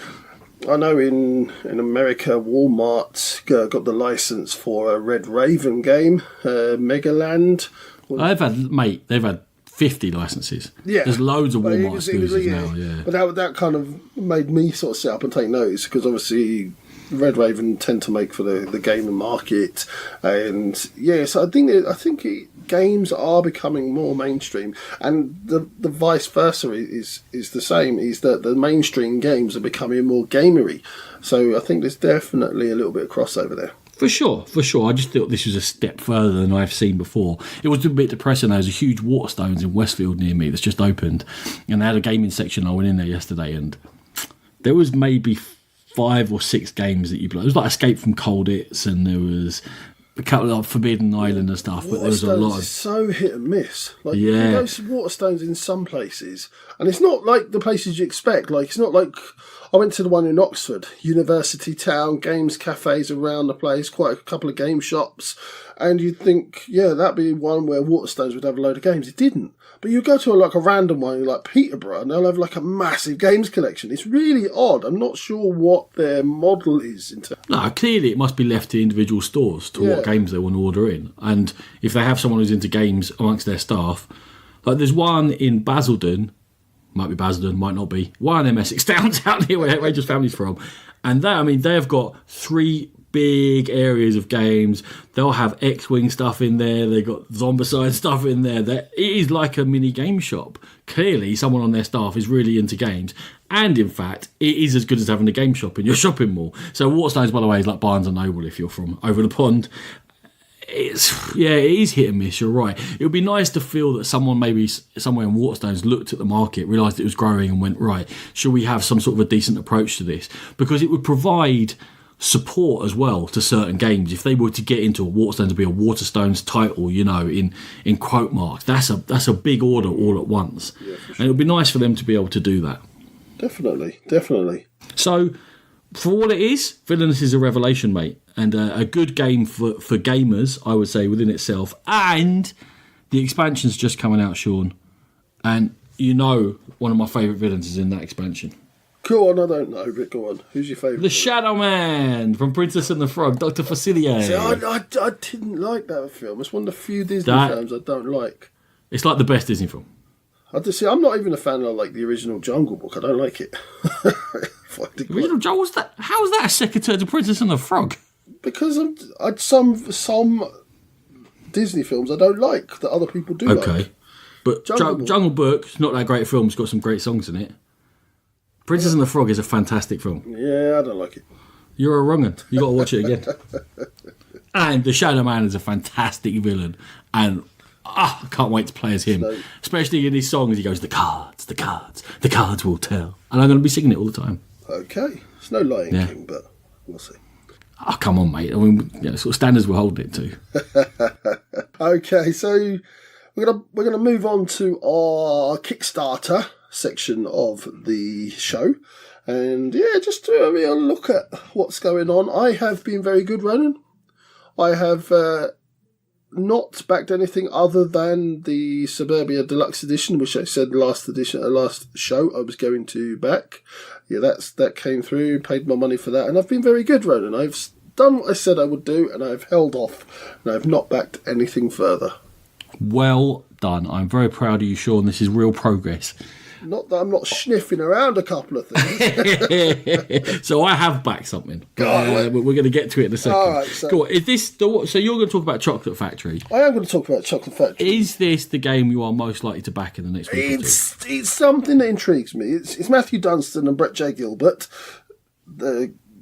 I know in America, Walmart got the license for a Red Raven game, Megaland. They've had 50 licenses. Yeah. There's loads of Walmart exclusives now, yeah. But that kind of made me sort of sit up and take notice, because obviously Red Raven tend to make for the gaming market. And yeah, so I think games are becoming more mainstream, and the vice versa is the same, is that the mainstream games are becoming more gamery. So I think there's definitely a little bit of crossover there. For sure. I just thought this was a step further than I've seen before. It was a bit depressing. There was a huge Waterstones in Westfield near me that's just opened, and they had a gaming section. I went in there yesterday, and there was maybe 5 or 6 games that you play. It was like Escape from Colditz, and there was a couple of Forbidden Island and stuff, but there was a lot of... is so hit and miss. Like, you go to Waterstones in some places, and it's not like the places you expect. Like, it's not like... I went to the one in Oxford, University Town, games cafes around the place, quite a couple of game shops, and you'd think, yeah, that'd be one where Waterstones would have a load of games. It didn't. But you go to a random one like Peterborough, and they'll have like a massive games collection. It's really odd. I'm not sure what their model is. No, clearly it must be left to individual stores to what games they want to order in. And if they have someone who's into games amongst their staff, like there's one in Basildon, might be Basildon, might not be, one in Essex Downs out here where Rangers family's from. And they have got 3 big areas of games. They'll have X-Wing stuff in there. They've got Zombicide stuff in there. It is like a mini game shop. Clearly, someone on their staff is really into games. And in fact, it is as good as having a game shop in your shopping mall. So Waterstones, by the way, is like Barnes & Noble if you're from over the pond. It is hit and miss, you're right. It would be nice to feel that someone maybe somewhere in Waterstones looked at the market, realised it was growing and went, right, should we have some sort of a decent approach to this? Because it would provide support as well to certain games. If they were to get into a Waterstones to be a Waterstones title, in quote marks, that's a big order all at once. Yeah, for sure. And it would be nice for them to be able to do that. Definitely. So for what it is, Villainous is a revelation, mate. And a good game for gamers, I would say, within itself. And the expansion's just coming out, Sean. And you know one of my favourite villains is in that expansion. Go on, I don't know, but go on. Who's your favourite? The Shadow Man from Princess and the Frog, Dr. Facilier. See, I didn't like that film. It's one of the few Disney films I don't like. It's like the best Disney film. I'm not even a fan of like the original Jungle Book. I don't like it. The original Jungle, how was that a second turn to Princess and the Frog? Because some Disney films I don't like that other people do like. Okay. But Jungle Book's not that great a film. It's got some great songs in it. Princess and the Frog is a fantastic film. Yeah, I don't like it. You're a wrong'un. You got to watch it again. And the Shadow Man is a fantastic villain. And I can't wait to play as him. Especially in his songs, he goes, the cards will tell. And I'm going to be singing it all the time. Okay. It's no Lion King, but we'll see. Oh, come on, mate. I mean, sort of standards we're holding it to. Okay, so we're gonna move on to our Kickstarter section of the show, and just to have a look at what's going on. I have been very good, Ronan. I have not backed anything other than the Suburbia Deluxe Edition, which I said last show I was going to back. Yeah, that came through. Paid my money for that, and I've been very good, Ronan. I've done what I said I would do, and I've held off, and I've not backed anything further. Well done. I'm very proud of you, Sean. This is real progress. Not that I'm not sniffing around a couple of things. So I have backed something. We're going to get to it in a second. All right, so, cool. Is this so you're going to talk about Chocolate Factory? I am going to talk about Chocolate Factory. Is this the game you are most likely to back in the next week? It's something that intrigues me. It's Matthew Dunstan and Brett J. Gilbert.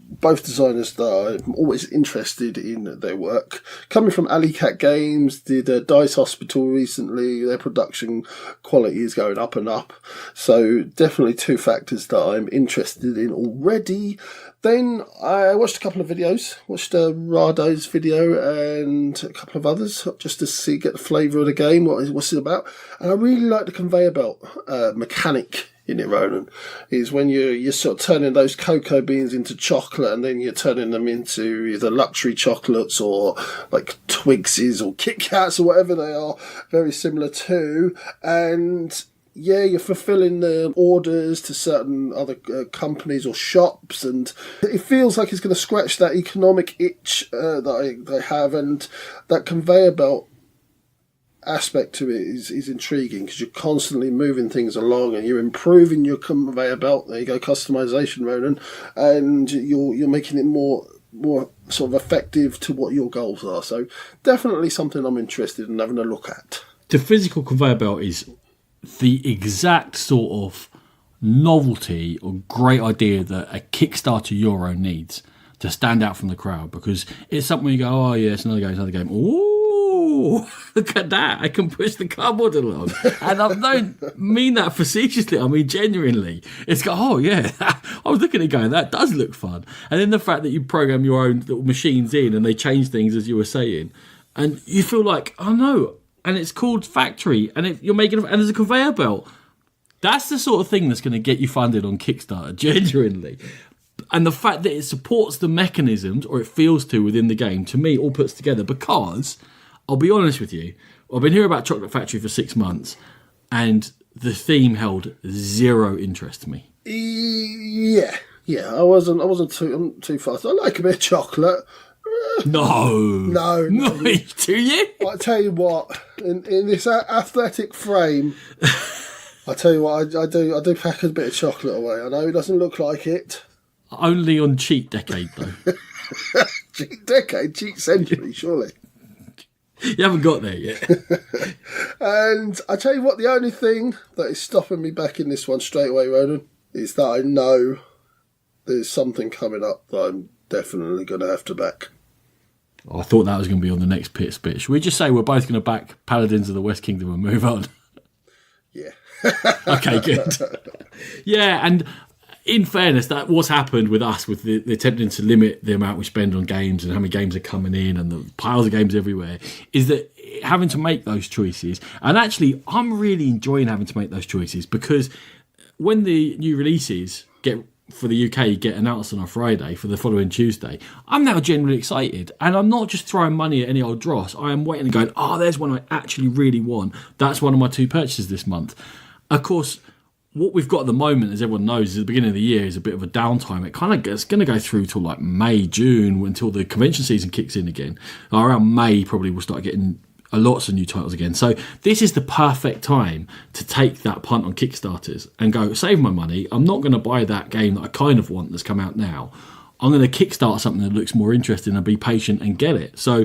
Both designers that I'm always interested in their work. Coming from Alley Cat Games, did Dice Hospital recently. Their production quality is going up and up. So definitely two factors that I'm interested in already. Then I watched a couple of videos. Watched Rado's video and a couple of others just to get the flavour of the game, what's it about. And I really like the conveyor belt mechanic in it, Ronan, is when you're sort of turning those cocoa beans into chocolate, and then you're turning them into either luxury chocolates or like Twigsies or Kit Kats or whatever they are, very similar to. And you're fulfilling the orders to certain other companies or shops, and it feels like it's going to scratch that economic itch that I have, and that conveyor belt aspect to it is intriguing because you're constantly moving things along and you're improving your conveyor belt. There you go, customization, Ronan, and you're making it more sort of effective to what your goals are. So definitely something I'm interested in having a look at. The physical conveyor belt is the exact sort of novelty or great idea that a Kickstarter Euro needs to stand out from the crowd, because it's something you go, oh yeah, it's another game. Ooh, look at that, I can push the cardboard along. And I don't mean that facetiously, I mean genuinely. It's got, oh yeah, I was looking at it going, that does look fun. And then the fact that you program your own little machines in and they change things as you were saying, and you feel like, oh no, and it's called Factory, and you're making, and there's a conveyor belt. That's the sort of thing that's going to get you funded on Kickstarter, genuinely. And the fact that it supports the mechanisms, or it feels to, within the game, to me, all puts together. Because, I'll be honest with you, I've been hearing about Chocolate Factory for 6 months, and the theme held zero interest to me. Yeah, I wasn't too fast. I like a bit of chocolate. No. Do you? I tell you what, in this athletic frame, I tell you what, I do pack a bit of chocolate away. I know it doesn't look like it. Only on cheat decade, though. Cheat century, surely. You haven't got there yet. And I tell you what, the only thing that is stopping me back in this one straight away, Ronan, is that I know there's something coming up that I'm definitely going to have to back. I thought that was going to be on the next Pits bit. Should we just say we're both going to back Paladins of the West Kingdom and move on? Yeah. Okay, good. Yeah, and in fairness, that what's happened with us, with the attempting to limit the amount we spend on games and how many games are coming in and the piles of games everywhere, is that having to make those choices. And actually, I'm really enjoying having to make those choices, because when the new releases get for the UK get announced on a Friday for the following Tuesday, I'm now genuinely excited. And I'm not just throwing money at any old dross. I am waiting and going, there's one I actually really want. That's one of my 2 purchases this month. Of course, what we've got at the moment, as everyone knows, is the beginning of the year is a bit of a downtime. It's going to go through till like May, June, until the convention season kicks in again. Around May, probably we'll start getting lots of new titles again. So this is the perfect time to take that punt on Kickstarters and go, save my money. I'm not going to buy that game that I kind of want that's come out now. I'm going to kickstart something that looks more interesting and be patient and get it. So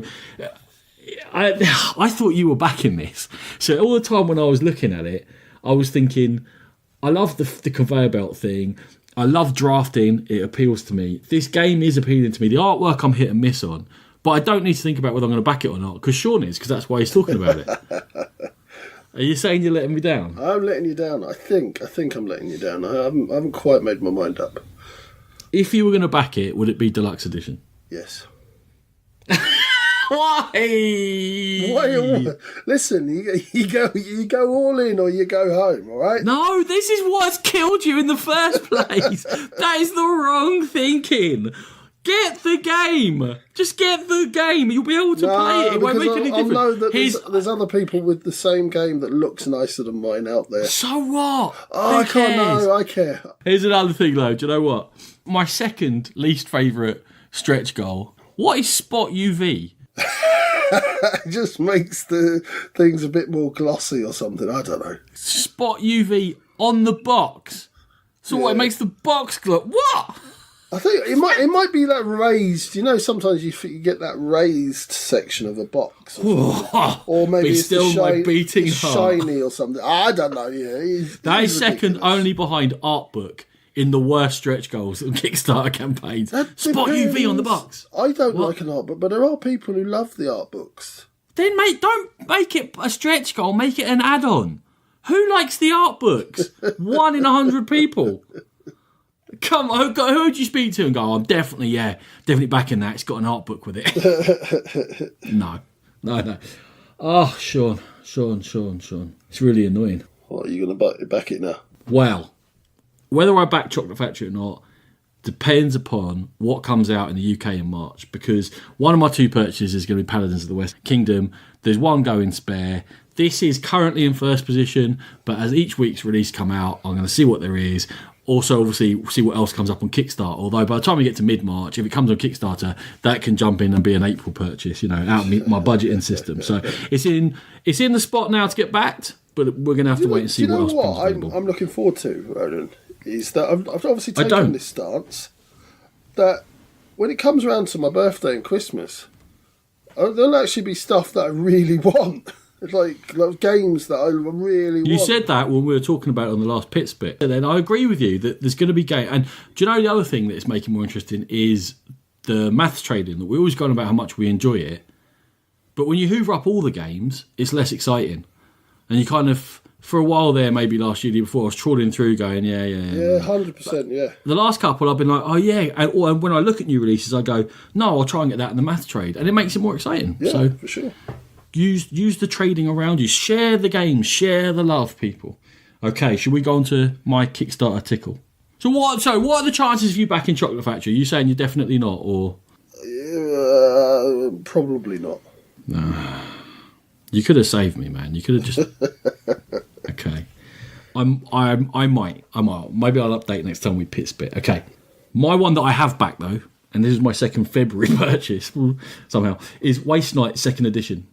I thought you were backing this. So all the time when I was looking at it, I was thinking, I love the conveyor belt thing. I love drafting. It appeals to me. This game is appealing to me. The artwork I'm hit and miss on. But I don't need to think about whether I'm going to back it or not, because Sean is, because that's why he's talking about it. Are you saying you're letting me down? I'm letting you down. I think I'm letting you down. I haven't quite made my mind up. If you were going to back it, would it be deluxe edition? Yes. Why? Listen, you go all in or you go home, all right? No, this is what's killed you in the first place. That is the wrong thinking. Get the game. Just get the game. You'll be able to play it. It won't make any difference. I know that there's other people with the same game that looks nicer than mine out there. So what? I can't know. I care. Here's another thing, though. Do you know what? My second least favourite stretch goal. What is Spot UV? It just makes the things a bit more glossy or something. I don't know. Spot UV on the box. So what? It makes the box glow. What? I think it might be that raised. You know, sometimes you get that raised section of a box, or maybe it's still my beating heart. Shiny or something. I don't know. Yeah, that is second only behind Artbook in the worst stretch goals and Kickstarter campaigns. Spot UV on the box. I don't like an art book, but there are people who love the art books. Then don't make it a stretch goal. Make it an add-on. Who likes the art books? 1 in 100 people. Come on, who would you speak to and go, I'm definitely backing that. It's got an art book with it. No. Oh, Sean. It's really annoying. What, are you going to back it now? Well, whether I back Chocolate Factory or not depends upon what comes out in the UK in March, because one of my 2 purchases is going to be Paladins of the West Kingdom. There's one going spare. This is currently in first position, but as each week's release come out, I'm going to see what there is. Also, obviously, see what else comes up on Kickstarter. Although by the time we get to mid-March, if it comes on Kickstarter, that can jump in and be an April purchase, out of my budgeting system. So it's in the spot now to get backed, but we're going to have to wait and see what else comes available. I'm looking forward to, Ronan, is that I've obviously taken this stance that when it comes around to my birthday and Christmas, there'll actually be stuff that I really want. Like games that I really want. You said that when we were talking about it on the last Pits bit. And then I agree with you that there's going to be games. And do you know the other thing that is making more interesting is the maths trading. That we always go on about how much we enjoy it. But when you hoover up all the games, it's less exciting. And you kind of, for a while there, maybe last year, the year before, I was trawling through going, yeah. Yeah, 100%, yeah. The last couple, I've been like, oh, yeah. And when I look at new releases, I go, no, I'll try and get that in the maths trade. And it makes it more exciting. Yeah, so, for sure. Use the trading around you. Share the game. Share the love, people. Okay, should we go on to my Kickstarter tickle? So what are the chances of you backing Chocolate Factory? Are you saying you're definitely not, or? Probably not. No. You could have saved me, man. You could have just... Okay. I might. Maybe I'll update next time we pit spit. Okay. My one that I have backed, though, and this is my second February purchase, somehow, is Waste Night 2nd Edition.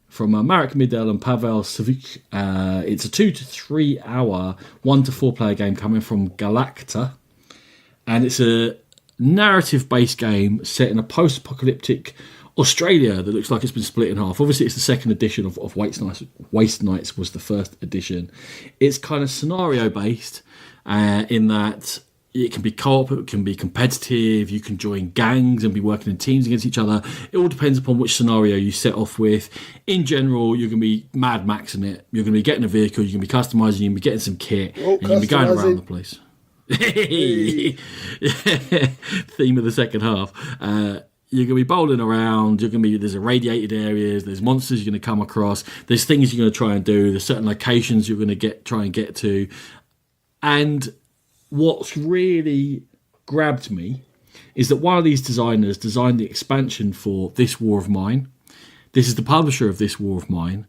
From Marek Midel and Pavel Savic. It's a 2 to 3 hour, 1 to 4 player game coming from Galacta. And it's a narrative-based game set in a post-apocalyptic Australia that looks like it's been split in half. Obviously, it's the second edition of Waste Nights. Waste Nights was the first edition. It's kind of scenario-based in that it can be co-op, it can be competitive, you can join gangs and be working in teams against each other. It all depends upon which scenario you set off with. In general, you're going to be Mad Maxing it. You're going to be getting a vehicle, you're going to be customising, you're going to be getting some kit, and you're going to be going around the place. Theme of the second half. You're going to be bowling around, there's irradiated areas, there's monsters you're going to come across, there's things you're going to try and do, there's certain locations you're going to try and get to. And what's really grabbed me is that one of these designers designed the expansion for This War of Mine. This is the publisher of This War of Mine.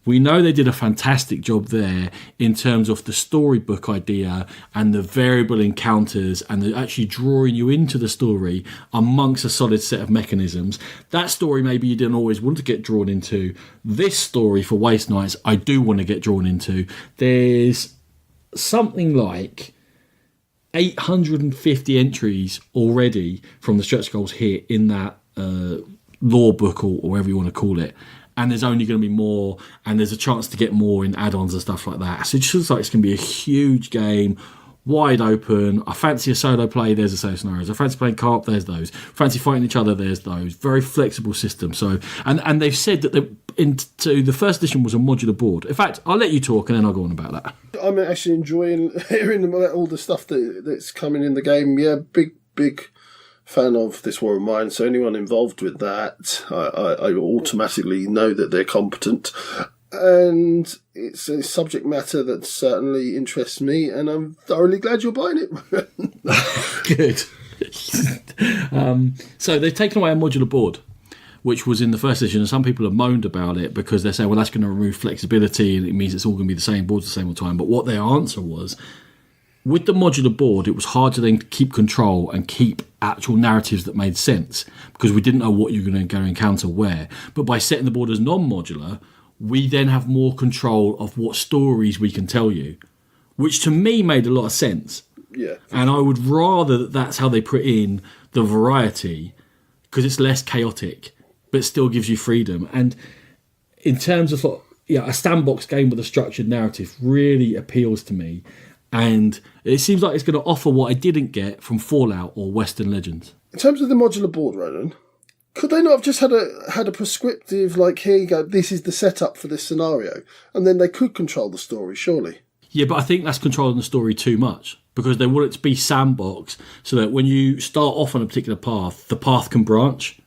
We know they did a fantastic job there in terms of the storybook idea and the variable encounters and the actually drawing you into the story amongst a solid set of mechanisms. That story maybe you didn't always want to get drawn into. This story for Waste Knights, I do want to get drawn into. There's something like 850 entries already from the stretch goals here in that lore book or whatever you want to call it. And there's only going to be more, and there's a chance to get more in add-ons and stuff like that. So it just looks like it's going to be a huge game, wide open. I fancy a solo play, there's a solo scenarios. I fancy playing co-op, there's those. Fancy fighting each other, there's those. Very flexible system. So, and they've said that into the first edition was a modular board. In fact, I'll let you talk and then I'll go on about that. I'm actually enjoying hearing about all the stuff that's coming in the game. Yeah, big fan of This War of Mine, so anyone involved with that, I automatically know that they're competent, and it's a subject matter that certainly interests me, and I'm thoroughly glad you're buying it. Good. So they've taken away a modular board, which was in the first edition, and some people have moaned about it because they're saying, well, that's going to remove flexibility and it means it's all going to be the same boards at the same time. But what their answer was, with the modular board, it was hard to then keep control and keep actual narratives that made sense because we didn't know what you were going to go encounter where. But by setting the board as non-modular, we then have more control of what stories we can tell you, which to me made a lot of sense. Yeah. And I would rather that that's how they put in the variety because it's less chaotic, but still gives you freedom. And in terms of a sandbox game with a structured narrative really appeals to me. And it seems like it's going to offer what I didn't get from Fallout or Western Legends. In terms of the modular board, Ronan, could they not have just had a prescriptive, like, here you go, this is the setup for this scenario, and then they could control the story, surely? Yeah, but I think that's controlling the story too much because they want it to be sandbox so that when you start off on a particular path, the path can branch.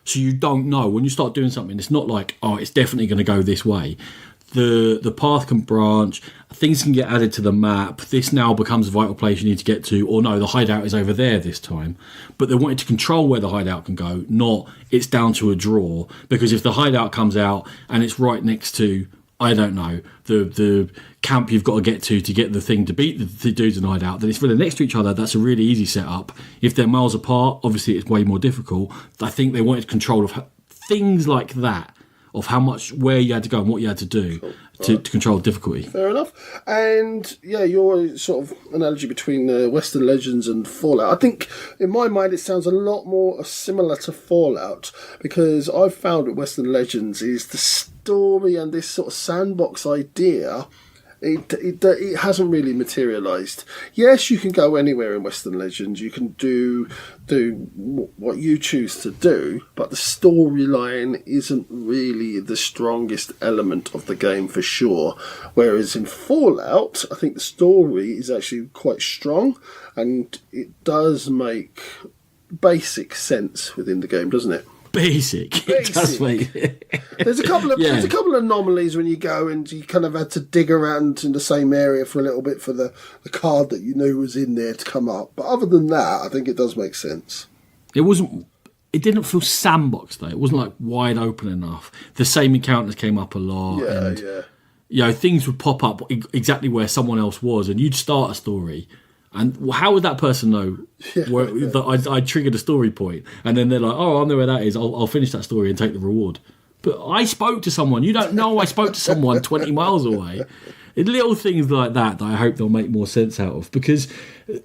So you don't know. When you start doing something, it's not like, oh, it's definitely going to go this way. The path can branch, things can get added to the map, this now becomes a vital place you need to get to, or no, the hideout is over there this time. But they wanted to control where the hideout can go, not it's down to a draw, because if the hideout comes out and it's right next to, I don't know, the camp you've got to get to get the thing to beat the dudes in the hideout, then it's really next to each other, that's a really easy setup. If they're miles apart, obviously it's way more difficult. I think they wanted control of things like that, of how much, where you had to go and what you had to do to control difficulty. Fair enough. And yeah, your sort of analogy between Western Legends and Fallout, I think in my mind it sounds a lot more similar to Fallout, because I've found with Western Legends is the story and this sort of sandbox idea, it hasn't really materialised. Yes, you can go anywhere in Western Legends. You can do what you choose to do, but the storyline isn't really the strongest element of the game for sure. Whereas in Fallout, I think the story is actually quite strong, and it does make basic sense within the game, doesn't it? Basic. It does make There's a couple of there's a couple of anomalies when you go and you kind of had to dig around in the same area for a little bit for the card that you knew was in there to come up. But other than that, I think it does make sense. It didn't feel sandbox though. It wasn't like wide open enough. The same encounters came up a lot. Yeah. Things would pop up exactly where someone else was, and you'd start a story. And how would that person know that I triggered a story point? And then they're like, oh, I know where that is. I'll finish that story and take the reward. But I spoke to someone. You don't know I spoke to someone 20 miles away. Little things like that I hope they'll make more sense out of. Because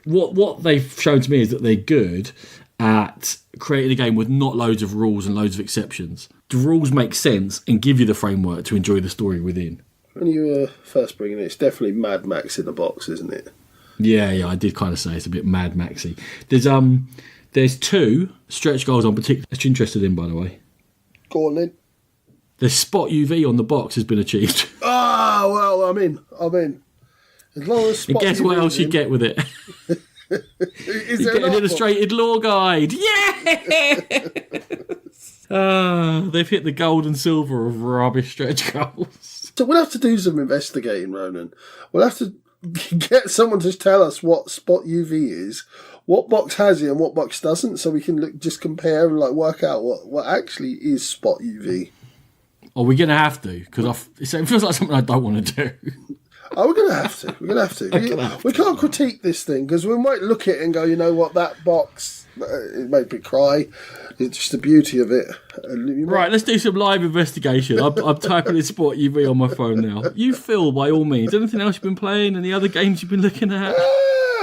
what they've shown to me is that they're good at creating a game with not loads of rules and loads of exceptions. The rules make sense and give you the framework to enjoy the story within. When you were first bringing it, it's definitely Mad Max in a box, isn't it? Yeah, I did kind of say it's a bit Mad Maxy. There's 2 stretch goals I'm particularly interested in, by the way. Go on then. The spot UV on the box has been achieved. Ah, well, I'm in. As long as spot and guess what else you get with it? You get an illustrated lore guide. Yeah! They've hit the gold and silver of rubbish stretch goals. So we'll have to do some investigating, Ronan. We'll have to get someone to tell us what spot UV is, what box has it and what box doesn't, so we can just compare and like work out what actually is Spot UV. Are we going to have to? Because it feels like something I don't want to do. Oh, we're going to have to. We're going to have to. We can't critique this thing because we might look at it and go, you know what, that box, it made me cry. It's just the beauty of it. Right, let's do some live investigation. I'm typing in Spot UV on my phone now. You, Phil, by all means. Anything else you've been playing? Any other games you've been looking at?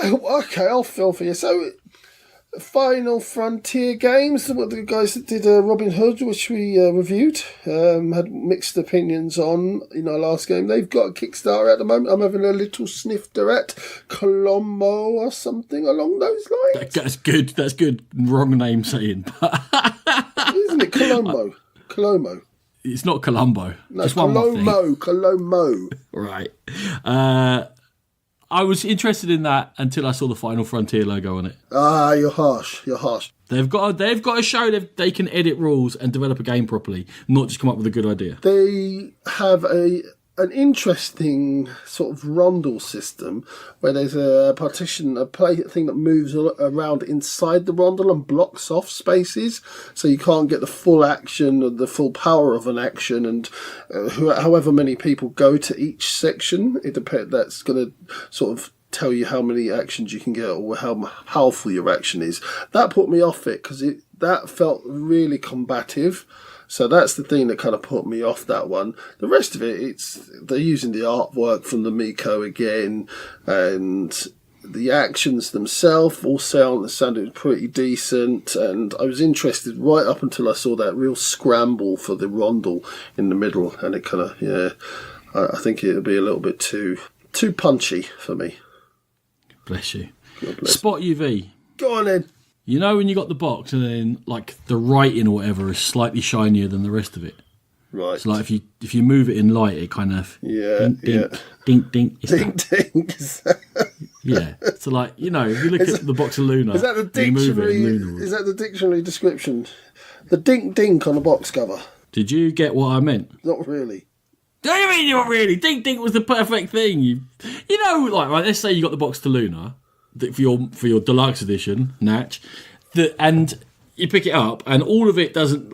Okay, I'll fill for you. So, Final Frontier Games, what the guys that did Robin Hood, which we reviewed, had mixed opinions on in our last game. They've got a Kickstarter at the moment. I'm having a little snifter at Colombo or something along those lines. That's good. That's good. Wrong name saying. Isn't it Colombo? Colombo. It's not Colombo. No, just one more thing. Colombo. Right. I was interested in that until I saw the Final Frontier logo on it. Ah, you're harsh. You're harsh. They've got to show they can edit rules and develop a game properly, not just come up with a good idea. They have an interesting sort of rondel system where there's a partition, a play thing that moves around inside the rondel and blocks off spaces, so you can't get the full action or the full power of an action. And however many people go to each section, that's going to sort of tell you how many actions you can get or how powerful your action is. That put me off it because that felt really combative. So that's the thing that kind of put me off that one. The rest of it, they're using the artwork from the Miko again, and the actions themselves all sounded pretty decent. And I was interested right up until I saw that real scramble for the rondel in the middle, and it kind of, I think it'll be a little bit too punchy for me. Bless you. Spot UV. Go on then. You know when you got the box and then like the writing or whatever is slightly shinier than the rest of it. Right. So like if you move it in light, it kind of dink. Dink. Yeah. So like if you look at the box of Luna, is that the dictionary? Is that the dictionary description? The dink on the box cover. Did you get what I meant? Not really. What do you mean not really? Dink was the perfect thing. You like right, let's say you got the box to Luna. For your deluxe edition, Natch, and you pick it up, and all of it doesn't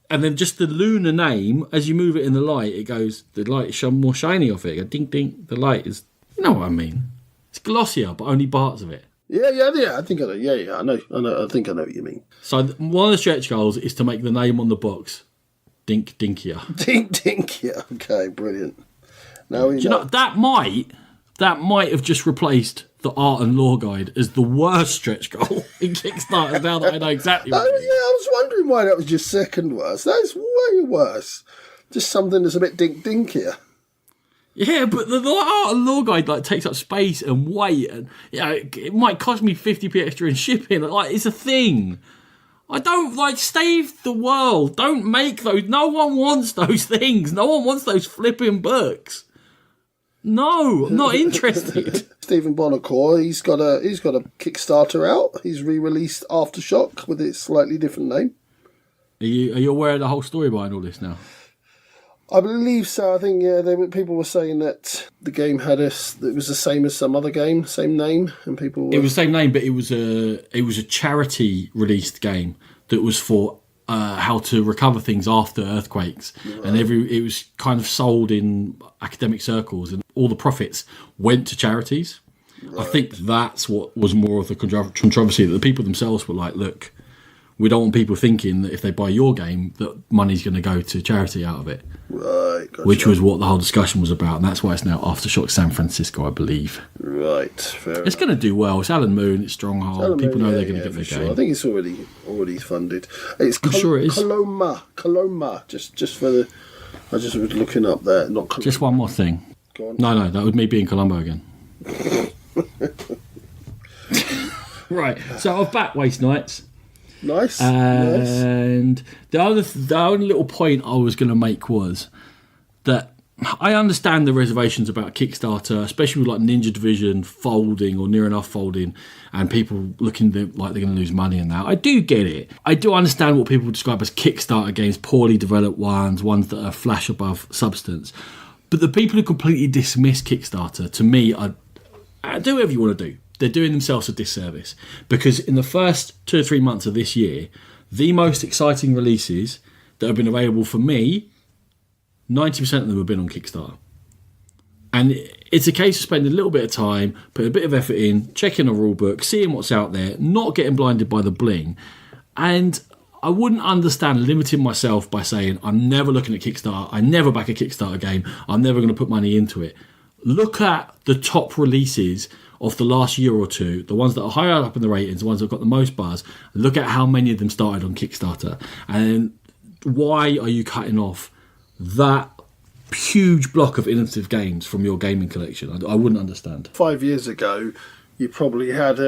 and then just the Luna name as you move it in the light, it goes. The light is more shiny off it. It goes, dink dink. The light is, you know what I mean? It's glossier, but only parts of it. Yeah. I think I know. Yeah. I know. I think I know what you mean. So one of the stretch goals is to make the name on the box Dink Dinkier. Dink Dinkier. Okay, brilliant. Now we know. That might have just replaced the art and lore guide as the worst stretch goal in Kickstarter. Now that I know exactly what I was wondering why that was just second worst. That's way worse. Just something that's a bit dinkier. Yeah, but the art and lore guide takes up space and weight, and it might cost me 50p extra in shipping. It's a thing. I don't save the world. Don't make those. No one wants those things. No one wants those flipping books. No, I'm not interested. Stephen Bonacore, he's got a Kickstarter out. He's re-released Aftershock with its slightly different name. Are you aware of the whole story behind all this now? I believe so. I think people were saying that the game it was the same as some other game, same name, and people. It was the same name, but it was a charity released game that was for how to recover things after earthquakes, right. And it was kind of sold in academic circles, and all the profits went to charities. Right. I think that's what was more of the controversy, that the people themselves were like, look, we don't want people thinking that if they buy your game that money's going to go to charity out of it. Right, gotcha. Which was what the whole discussion was about, and that's why it's now Aftershock San Francisco, I believe. Right, it's going to do well. It's Alan Moon, it's Stronghold. People know they're going to get their game. I think it's already funded. It's sure it is. Coloma. Just for the. I just was looking up there. Not Coloma. Just one more thing. Go on. No, that was me being Colombo again. Right. So I've back Waste Nights. Nice. And the only little point I was going to make was that I understand the reservations about Kickstarter, especially with Ninja Division folding or near enough folding, and people looking like they're going to lose money in that. I do get it. I do understand what people describe as Kickstarter games, poorly developed ones that are flash above substance. But the people who completely dismiss Kickstarter, to me, do whatever you want to do. they're doing themselves a disservice, because in the first 2 or 3 months of this year, the most exciting releases that have been available for me, 90% of them have been on Kickstarter. And it's a case of spending a little bit of time, putting a bit of effort in, checking a rule book, seeing what's out there, not getting blinded by the bling. And I wouldn't understand limiting myself by saying, I'm never looking at Kickstarter, I never back a Kickstarter game, I'm never going to put money into it. Look at the top releases of the last year or two, the ones that are higher up in the ratings, the ones that have got the most buzz. Look at how many of them started on Kickstarter. And why are you cutting off that huge block of innovative games from your gaming collection? I wouldn't understand. 5 years ago, you probably had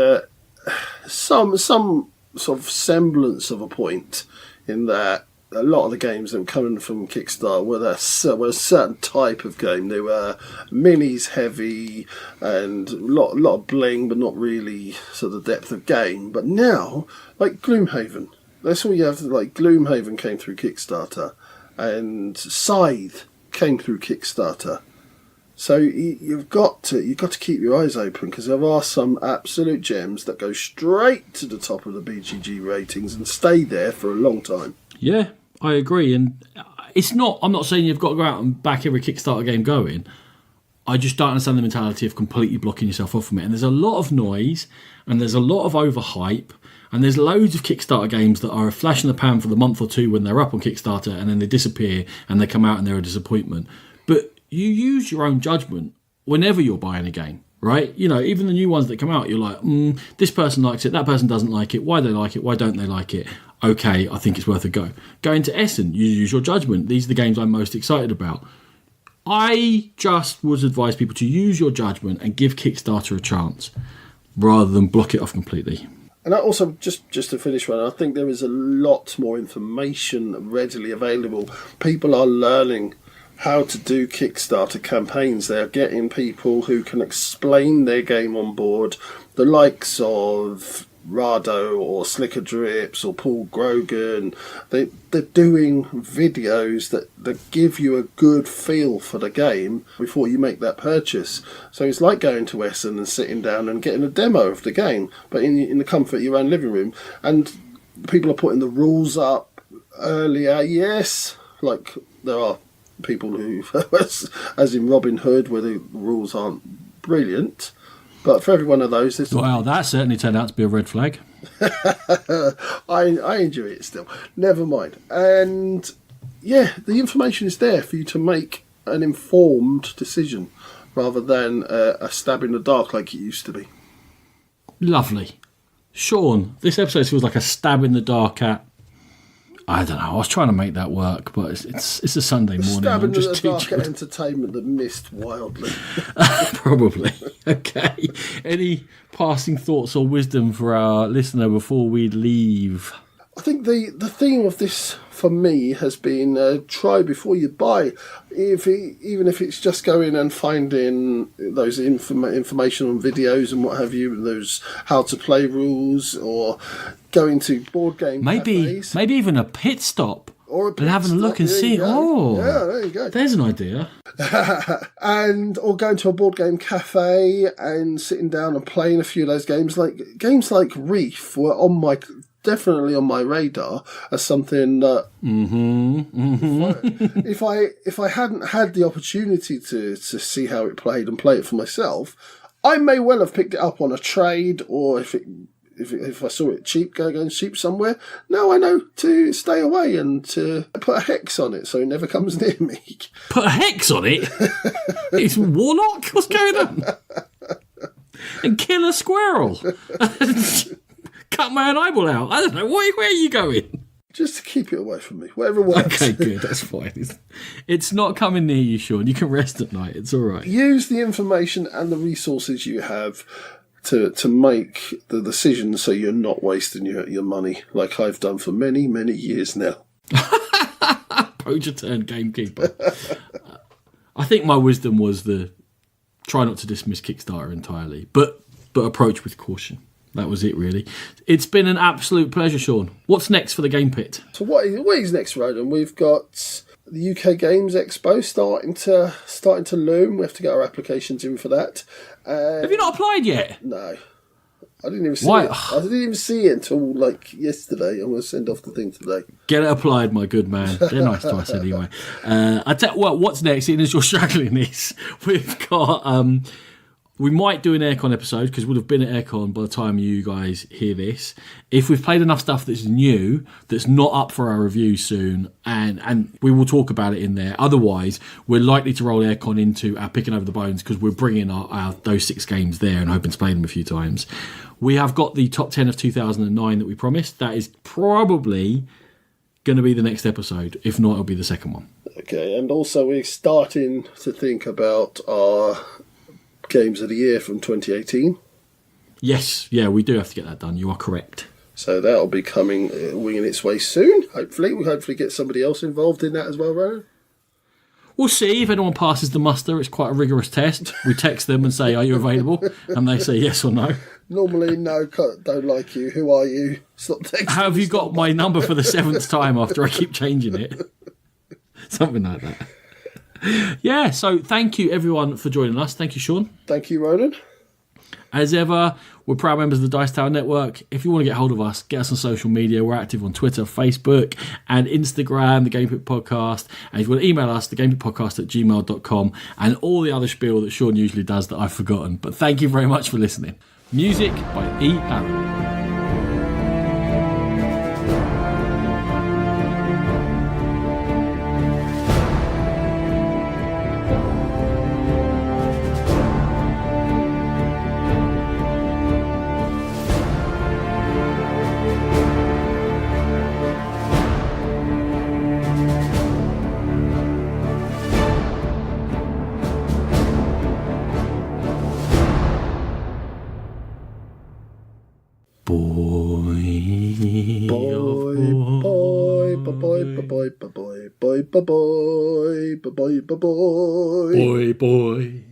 some sort of semblance of a point in that a lot of the games that were coming from Kickstarter were a certain type of game. They were minis heavy and a lot of bling, but not really sort of depth of game. But now, like Gloomhaven, that's all you have. Like Gloomhaven came through Kickstarter, and Scythe came through Kickstarter. So you've got to keep your eyes open, because there are some absolute gems that go straight to the top of the BGG ratings and stay there for a long time. Yeah, I agree. And I'm not saying you've got to go out and back every Kickstarter game going. I just don't understand the mentality of completely blocking yourself off from it. And there's a lot of noise, and there's a lot of overhype, and there's loads of Kickstarter games that are a flash in the pan for the month or two when they're up on Kickstarter, and then they disappear and they come out and they're a disappointment. But you use your own judgment whenever you're buying a game, right? You know, even the new ones that come out, you're like, this person likes it, that person doesn't like it. Why they like it? Why don't they like it? Okay, I think it's worth a go. Going to Essen, you use your judgment. These are the games I'm most excited about. I just would advise people to use your judgment and give Kickstarter a chance rather than block it off completely. And I also, just to finish one, I think there is a lot more information readily available. People are learning how to do Kickstarter campaigns. They're getting people who can explain their game on board, the likes of Rado or Slicker Drips or Paul Grogan. They're doing videos that give you a good feel for the game before you make that purchase. So it's like going to Essen and sitting down and getting a demo of the game, but in the comfort of your own living room. And people are putting the rules up earlier. Yes, like there are people who, as in Robin Hood, where the rules aren't brilliant. But for every one of those... Wow, that certainly turned out to be a red flag. I enjoy it still. Never mind. And yeah, the information is there for you to make an informed decision rather than a stab in the dark like it used to be. Lovely. Sean, this episode feels like a stab in the dark at... I don't know. I was trying to make that work, but it's a Sunday morning. Stab in the dark at entertainment that missed wildly. Probably. Okay. Any passing thoughts or wisdom for our listener before we leave? I think the theme of this for me has been try before you buy. Even if it's just going and finding those information on videos and what have you, those how to play rules, or going to board game cafes. Maybe even a pit stop. Or and having a look and see, yeah, there you go. There's an idea. Or going to a board game cafe and sitting down and playing a few of those games. Like games like Reef were definitely on my radar as something that if I hadn't had the opportunity to see how it played and play it for myself, I may well have picked it up on a trade, or if I saw it cheap, going cheap somewhere. Now I know to stay away and to put a hex on it so it never comes near me. Put a hex on it? It's Warlock? What's going on? And kill a squirrel? Cut my own eyeball out? I don't know. Where are you going? Just to keep it away from me. Whatever works. Okay, good. That's fine. It's not coming near you, Sean. You can rest at night. It's all right. Use the information and the resources you have to make the decision so you're not wasting your money like I've done for many, many years now. Poacher turned gamekeeper. I think my wisdom was try not to dismiss Kickstarter entirely, but approach with caution. That was it, really. It's been an absolute pleasure, Sean. What's next for the Game Pit? So what is next, Rodan? We've got the UK Games Expo starting to loom. We have to get our applications in for that. Have you not applied yet? No. I didn't even see Why? it. I didn't even see it until like yesterday. I'm going to send off the thing today. Get it applied, my good man. They're nice to us anyway. I tell you what, what's next, seeing as you're struggling this, we've got... we might do an Aircon episode because we'll have been at Aircon by the time you guys hear this. If we've played enough stuff that's new, that's not up for our review soon, and we will talk about it in there. Otherwise, we're likely to roll Aircon into our Picking Over the Bones because we're bringing our those 6 games there and hoping to play them a few times. We have got the top 10 of 2009 that we promised. That is probably going to be the next episode. If not, it'll be the second one. Okay, and also we're starting to think about our games of the year from 2018. Yes, yeah, we do have to get that done. You are correct. So that'll be coming, winging its way soon, hopefully. We'll hopefully get somebody else involved in that as well, Ronan. We'll see if anyone passes the muster. It's quite a rigorous test. We text them and say, are you available? And they say yes or no. Normally, no, don't like you. Who are you? Stop texting. Have you got my number for the 7th time after I keep changing it? Something like that. Yeah, so thank you everyone for joining us. Thank you, Sean. Thank you, Ronan. As ever, we're proud members of the Dice Tower Network. If you want to get hold of us, get us on social media. We're active on Twitter, Facebook, and Instagram, the Game Pit Podcast. And if you want to email us, thegamepitpodcast@gmail.com, and all the other spiel that Sean usually does that I've forgotten. But thank you very much for listening. Music by E. Aaron. Boy.